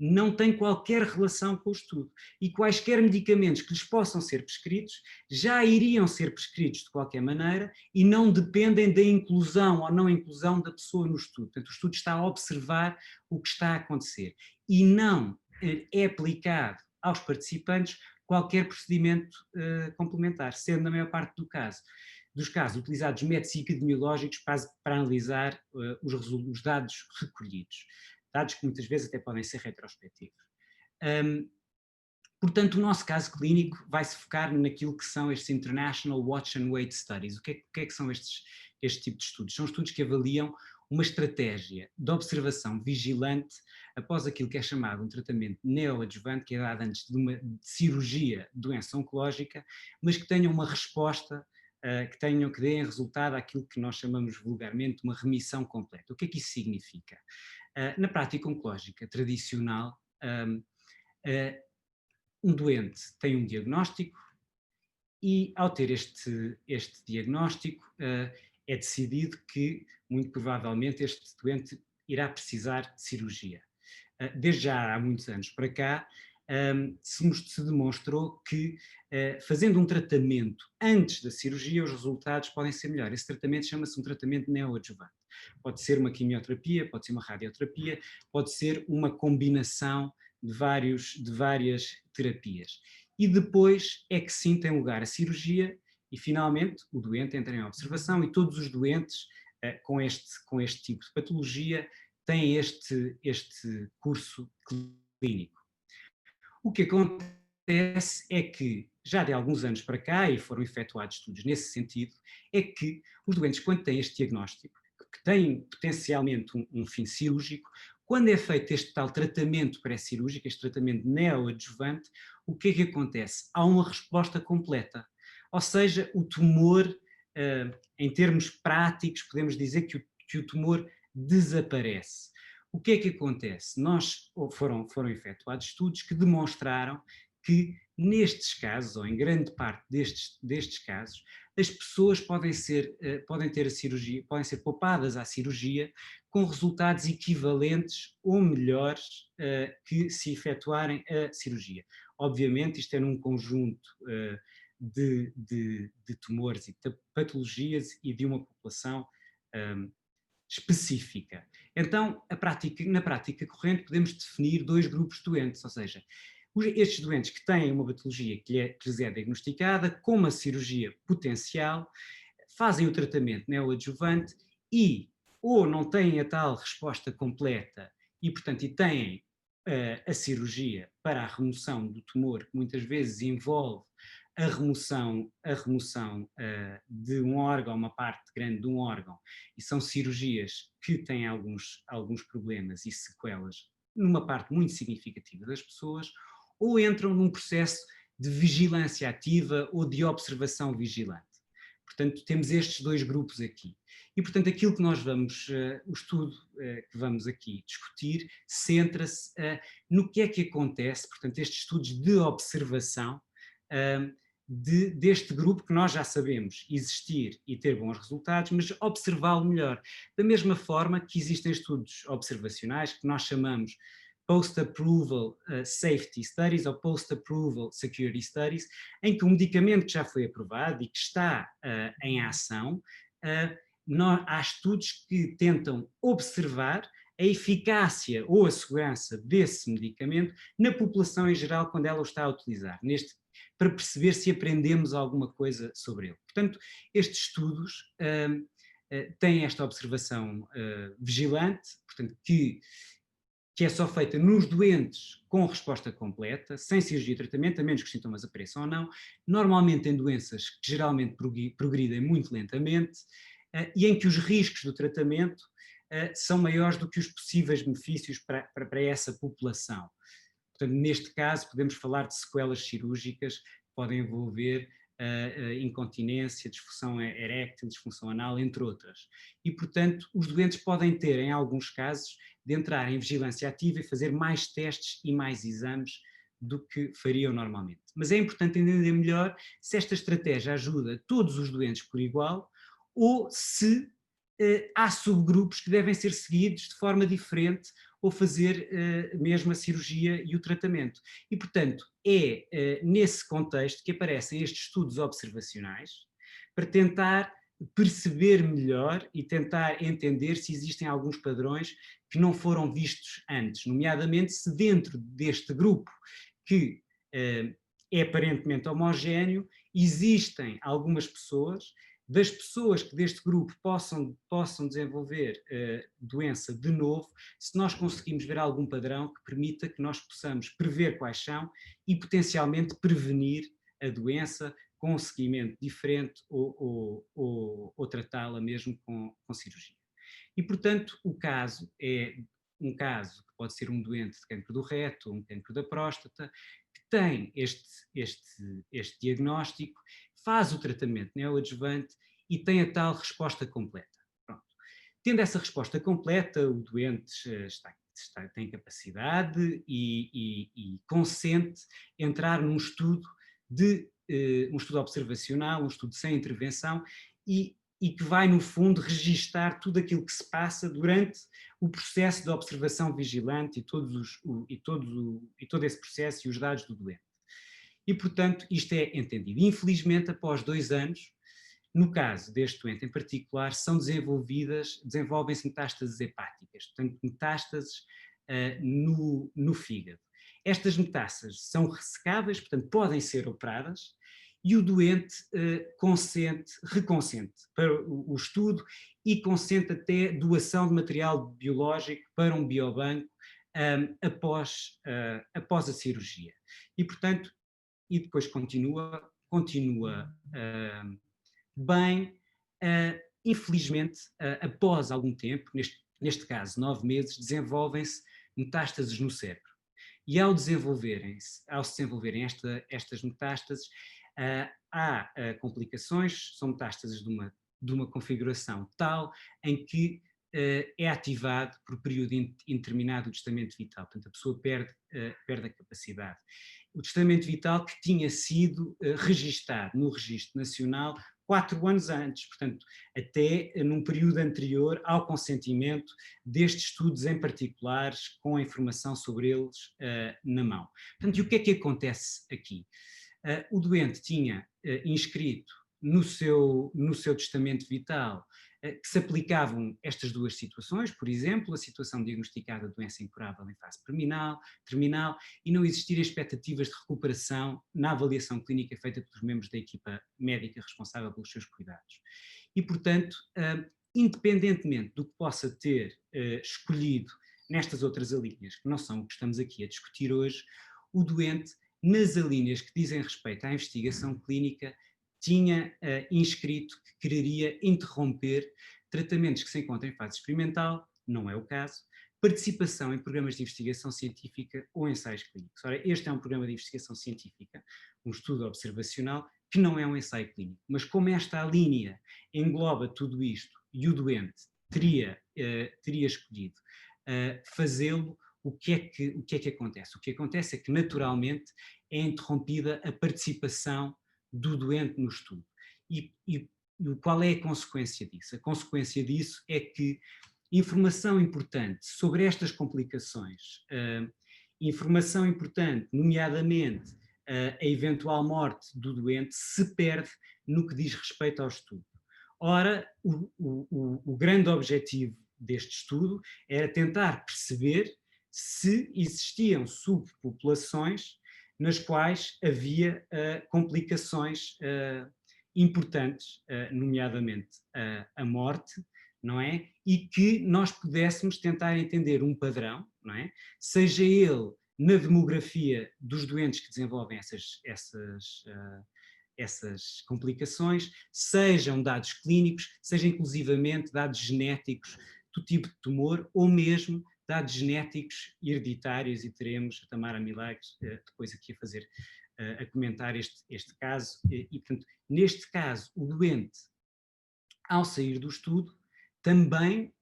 não tem qualquer relação com o estudo. E quaisquer medicamentos que lhes possam ser prescritos, já iriam ser prescritos de qualquer maneira e não dependem da inclusão ou não inclusão da pessoa no estudo. Portanto, o estudo está a observar o que está a acontecer. E não é aplicado aos participantes qualquer procedimento complementar, sendo, na maior parte do caso, dos casos utilizados métodos epidemiológicos para analisar os dados recolhidos, dados que muitas vezes até podem ser retrospectivos. Portanto, o nosso caso clínico vai se focar naquilo que são estes International Watch and Wait Studies. O que é que são este tipo de estudos? São estudos que avaliam uma estratégia de observação vigilante após aquilo que é chamado um tratamento neoadjuvante, que é dado antes de uma cirurgia de doença oncológica, mas que tenham uma resposta, que deem resultado àquilo que nós chamamos vulgarmente uma remissão completa. O que é que isso significa? Na prática oncológica tradicional, um doente tem um diagnóstico e, ao ter este diagnóstico, é decidido que, muito provavelmente, este doente irá precisar de cirurgia. Desde já há muitos anos para cá, se demonstrou que, fazendo um tratamento antes da cirurgia, os resultados podem ser melhores. Esse tratamento chama-se um tratamento neoadjuvante. Pode ser uma quimioterapia, pode ser uma radioterapia, pode ser uma combinação de várias terapias. E depois é que sim tem lugar a cirurgia e finalmente o doente entra em observação e todos os doentes com este tipo de patologia têm este curso clínico. O que acontece é que já de alguns anos para cá, e foram efetuados estudos nesse sentido, é que os doentes, quando têm este diagnóstico, que têm potencialmente um fim cirúrgico, quando é feito este tal tratamento pré-cirúrgico, este tratamento neoadjuvante, o que é que acontece? Há uma resposta completa. Ou seja, o tumor, em termos práticos, podemos dizer que o tumor desaparece. O que é que acontece? Foram efetuados estudos que demonstraram que nestes casos, ou em grande parte destes casos, as pessoas podem ter a cirurgia, podem ser poupadas à cirurgia com resultados equivalentes ou melhores que se efetuarem a cirurgia. Obviamente isto é num conjunto de tumores e de patologias e de uma população específica. Então, na prática corrente podemos definir dois grupos de doentes, ou seja, estes doentes que têm uma patologia que lhes é diagnosticada com uma cirurgia potencial, fazem o tratamento neoadjuvante e ou não têm a tal resposta completa e, portanto, têm a cirurgia para a remoção do tumor, que muitas vezes envolve a remoção de um órgão, uma parte grande de um órgão, e são cirurgias que têm alguns problemas e sequelas numa parte muito significativa das pessoas, ou entram num processo de vigilância ativa ou de observação vigilante. Portanto, temos estes dois grupos aqui. E, portanto, aquilo que nós o estudo que vamos aqui discutir, centra-se no que é que acontece, portanto, estes estudos de observação deste grupo que nós já sabemos existir e ter bons resultados, mas observá-lo melhor. Da mesma forma que existem estudos observacionais que nós chamamos Post-Approval Safety Studies ou Post-Approval Security Studies, em que um medicamento que já foi aprovado e que está em ação, há estudos que tentam observar a eficácia ou a segurança desse medicamento na população em geral quando ela o está a utilizar, para perceber se aprendemos alguma coisa sobre ele. Portanto, estes estudos têm esta observação vigilante, portanto, que é só feita nos doentes com resposta completa, sem cirurgia e tratamento, a menos que os sintomas apareçam ou não, normalmente em doenças que geralmente progridem muito lentamente e em que os riscos do tratamento são maiores do que os possíveis benefícios para essa população. Portanto, neste caso, podemos falar de sequelas cirúrgicas que podem envolver incontinência, disfunção eréctil, disfunção anal, entre outras. E, portanto, os doentes podem ter, em alguns casos, de entrar em vigilância ativa e fazer mais testes e mais exames do que fariam normalmente. Mas é importante entender melhor se esta estratégia ajuda todos os doentes por igual ou se há subgrupos que devem ser seguidos de forma diferente ou fazer mesmo a cirurgia e o tratamento. E, portanto, é nesse contexto que aparecem estes estudos observacionais para tentar perceber melhor e tentar entender se existem alguns padrões que não foram vistos antes, nomeadamente se dentro deste grupo que é aparentemente homogéneo, existem algumas pessoas das pessoas que deste grupo possam desenvolver doença de novo, se nós conseguimos ver algum padrão que permita que nós possamos prever quais são e potencialmente prevenir a doença com um seguimento diferente ou tratá-la mesmo com cirurgia. E, portanto, o caso é um caso que pode ser um doente de cancro do reto, um cancro da próstata, que tem este diagnóstico, faz o tratamento neoadjuvante e tem a tal resposta completa. Pronto. Tendo essa resposta completa, o doente tem capacidade e consente entrar num estudo um estudo observacional, um estudo sem intervenção e que vai, no fundo, registar tudo aquilo que se passa durante o processo de observação vigilante e todo esse processo e os dados do doente. E, portanto, isto é entendido. Infelizmente, após 2 anos, no caso deste doente em particular, desenvolvem-se metástases hepáticas, portanto, metástases no fígado. Estas metástases são ressecáveis, portanto, podem ser operadas, e o doente reconsente para o estudo e consente até doação de material biológico para um biobanco após a cirurgia. E, portanto, e depois continua bem, infelizmente, após algum tempo, neste caso 9 meses, desenvolvem-se metástases no cérebro. E ao se desenvolverem estas metástases, há complicações, são metástases de uma configuração tal em que é ativado por período indeterminado o testamento vital, portanto a pessoa perde a capacidade. O testamento vital que tinha sido registado no Registro Nacional 4 anos antes, portanto até num período anterior ao consentimento destes estudos em particulares, com a informação sobre eles na mão. Portanto, e o que é que acontece aqui? O doente tinha inscrito no seu testamento vital que se aplicavam estas 2 situações, por exemplo, a situação diagnosticada de doença incurável em fase terminal e não existirem expectativas de recuperação na avaliação clínica feita pelos membros da equipa médica responsável pelos seus cuidados. E, portanto, independentemente do que possa ter escolhido nestas outras alíneas, que não são o que estamos aqui a discutir hoje, o doente, nas alíneas que dizem respeito à investigação clínica, tinha inscrito que quereria interromper tratamentos que se encontram em fase experimental, não é o caso, participação em programas de investigação científica ou ensaios clínicos. Ora, este é um programa de investigação científica, um estudo observacional, que não é um ensaio clínico, mas como esta linha engloba tudo isto e o doente teria escolhido fazê-lo, o que é que acontece? O que acontece é que, naturalmente, é interrompida a participação do doente no estudo. E qual é a consequência disso? A consequência disso é que informação importante sobre estas complicações, informação importante, nomeadamente a eventual morte do doente, se perde no que diz respeito ao estudo. Ora, o grande objetivo deste estudo era tentar perceber se existiam subpopulações nas quais havia complicações importantes, nomeadamente a morte, não é? E que nós pudéssemos tentar entender um padrão, não é? Seja ele na demografia dos doentes que desenvolvem essas complicações, sejam dados clínicos, sejam inclusivamente dados genéticos do tipo de tumor ou mesmo dados genéticos hereditários, e teremos a Tamara Milagres depois aqui a comentar este caso. E, portanto, neste caso, o doente, ao sair do estudo, também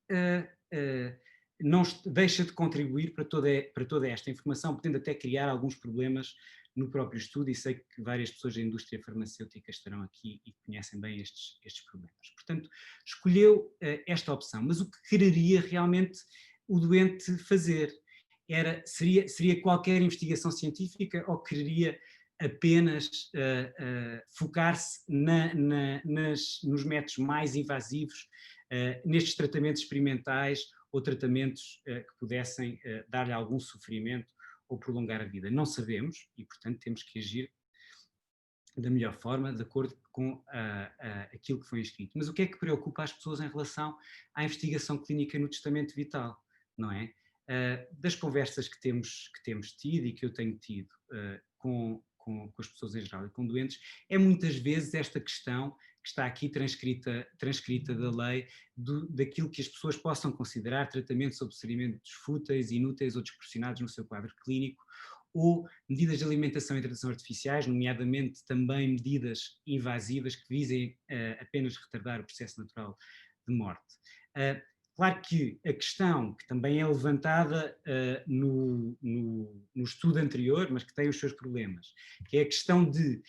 não deixa de contribuir para toda esta informação, podendo até criar alguns problemas no próprio estudo, e sei que várias pessoas da indústria farmacêutica estarão aqui e conhecem bem estes problemas. Portanto, escolheu esta opção, mas o que quereria realmente o doente fazer seria qualquer investigação científica, ou quereria apenas focar-se nos métodos mais invasivos, nestes tratamentos experimentais ou tratamentos que pudessem dar-lhe algum sofrimento ou prolongar a vida? Não sabemos e, portanto, temos que agir da melhor forma, de acordo com aquilo que foi escrito. Mas o que é que preocupa as pessoas em relação à investigação clínica no testamento vital, não é? Das conversas que temos tido e que eu tenho tido com as pessoas em geral e com doentes, é muitas vezes esta questão que está aqui transcrita da lei, daquilo que as pessoas possam considerar tratamentos ou procedimentos fúteis, inúteis ou desproporcionados no seu quadro clínico, ou medidas de alimentação e hidratação artificiais, nomeadamente também medidas invasivas que visem apenas retardar o processo natural de morte. Claro que a questão que também é levantada no estudo anterior, mas que tem os seus problemas, que é a questão de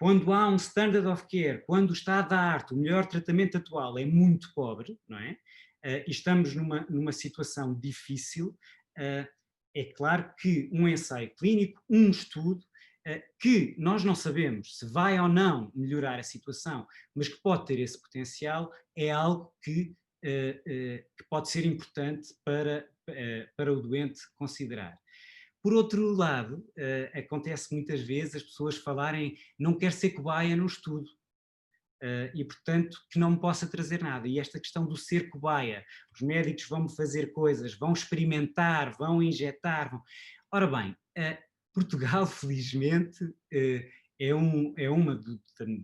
quando há um standard of care, quando o estado da arte, o melhor tratamento atual é muito pobre, não é? E estamos numa situação difícil, é claro que um ensaio clínico, um estudo, que nós não sabemos se vai ou não melhorar a situação, mas que pode ter esse potencial, é algo que pode ser importante para o doente considerar. Por outro lado, acontece muitas vezes as pessoas falarem não quero ser cobaia no estudo e, portanto, que não me possa trazer nada. E esta questão do ser cobaia, os médicos vão fazer coisas, vão experimentar, vão injetar. Ora bem, Portugal, felizmente, é uma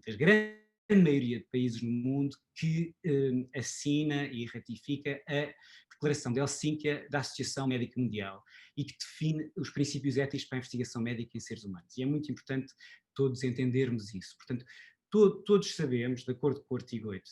das grandes maioria de países no mundo que assina e ratifica a Declaração de Helsínquia da Associação Médica Mundial e que define os princípios éticos para a investigação médica em seres humanos. E é muito importante todos entendermos isso. Portanto, todos sabemos, de acordo com o artigo 8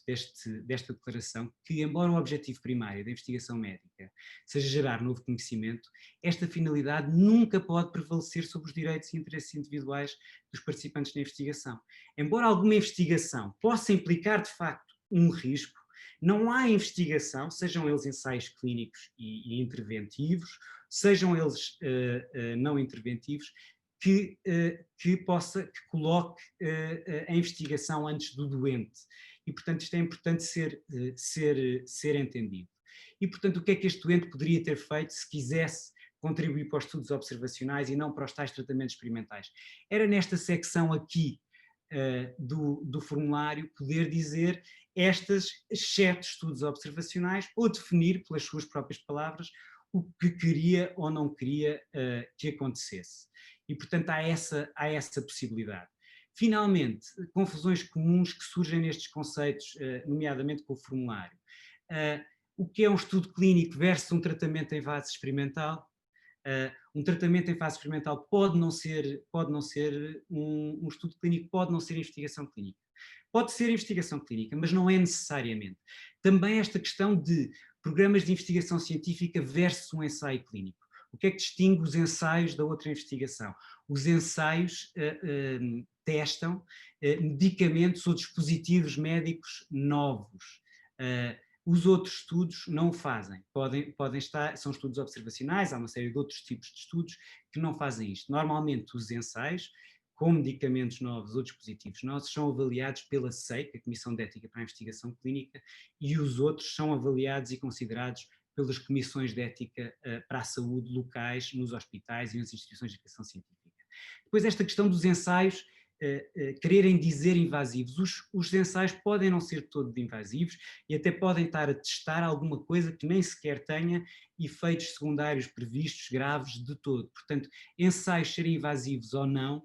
desta declaração, que embora o objetivo primário da investigação médica seja gerar novo conhecimento, esta finalidade nunca pode prevalecer sobre os direitos e interesses individuais dos participantes na investigação. Embora alguma investigação possa implicar, de facto, um risco, não há investigação, sejam eles ensaios clínicos e interventivos, sejam eles não interventivos, que coloque a investigação antes do doente. E, portanto, isto é importante ser entendido. E, portanto, o que é que este doente poderia ter feito se quisesse contribuir para os estudos observacionais e não para os tais tratamentos experimentais? Era nesta secção aqui do formulário poder dizer exceto estudos observacionais, ou definir, pelas suas próprias palavras, o que queria ou não queria que acontecesse. E, portanto, há essa possibilidade. Finalmente, confusões comuns que surgem nestes conceitos, nomeadamente com o formulário. O que é um estudo clínico versus um tratamento em fase experimental? Um tratamento em fase experimental pode não ser um estudo clínico, pode não ser investigação clínica. Pode ser investigação clínica, mas não é necessariamente. Também esta questão de programas de investigação científica versus um ensaio clínico. O que é que distingue os ensaios da outra investigação? Os ensaios testam medicamentos ou dispositivos médicos novos. Os outros estudos não o fazem. Podem estar, são estudos observacionais, há uma série de outros tipos de estudos que não fazem isto. Normalmente os ensaios, com medicamentos novos ou dispositivos novos, são avaliados pela SEIC, a Comissão de Ética para a Investigação Clínica, e os outros são avaliados e considerados pelas comissões de ética para a saúde locais, nos hospitais e nas instituições de educação científica. Depois esta questão dos ensaios quererem dizer invasivos. Os ensaios podem não ser todo invasivos e até podem estar a testar alguma coisa que nem sequer tenha efeitos secundários previstos graves de todo. Portanto, ensaios serem invasivos ou não,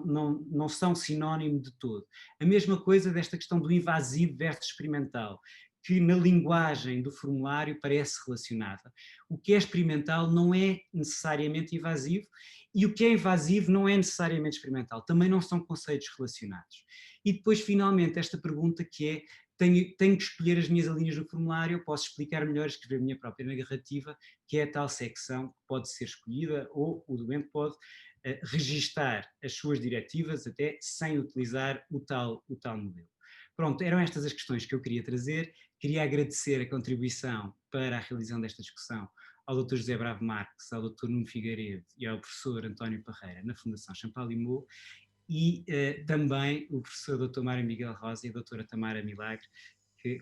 não são sinónimo de todo. A mesma coisa desta questão do invasivo versus experimental, que na linguagem do formulário parece relacionada. O que é experimental não é necessariamente invasivo e o que é invasivo não é necessariamente experimental. Também não são conceitos relacionados. E depois, finalmente, esta pergunta que é, tenho que escolher as minhas linhas no formulário, eu posso explicar melhor, escrever a minha própria narrativa, que é a tal secção que pode ser escolhida ou o doente pode registar as suas diretivas até sem utilizar o tal modelo. Pronto, eram estas as questões que eu queria trazer. Queria agradecer a contribuição para a realização desta discussão ao Dr. José Bravo Marques, ao Dr. Nuno Figueiredo e ao professor António Parreira na Fundação Champalimau e também o professor Dr. Mário Miguel Rosa e a doutora Tamara Milagre,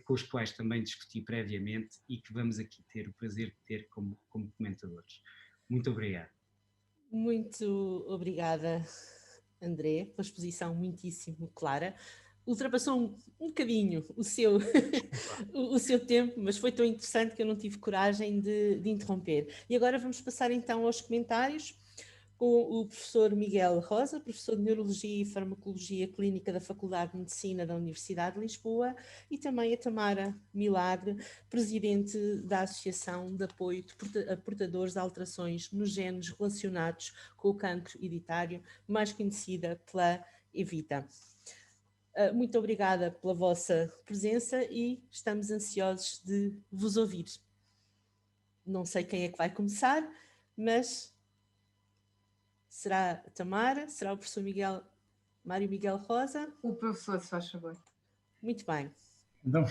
com os quais também discuti previamente e que vamos aqui ter o prazer de ter como comentadores. Muito obrigado. Muito obrigada, André, pela exposição muitíssimo clara. Ultrapassou um bocadinho o seu, o seu tempo, mas foi tão interessante que eu não tive coragem de interromper. E agora vamos passar então aos comentários com o professor Miguel Rosa, professor de Neurologia e Farmacologia Clínica da Faculdade de Medicina da Universidade de Lisboa, e também a Tamara Milagre, presidente da Associação de Apoio a Portadores de Alterações nos Genes Relacionados com o Cancro Hereditário, mais conhecida pela Evita. Muito obrigada pela vossa presença e estamos ansiosos de vos ouvir. Não sei quem é que vai começar, mas será a Tamara, será o professor Mário Miguel Rosa? O professor, se faz favor. Muito bem. Então,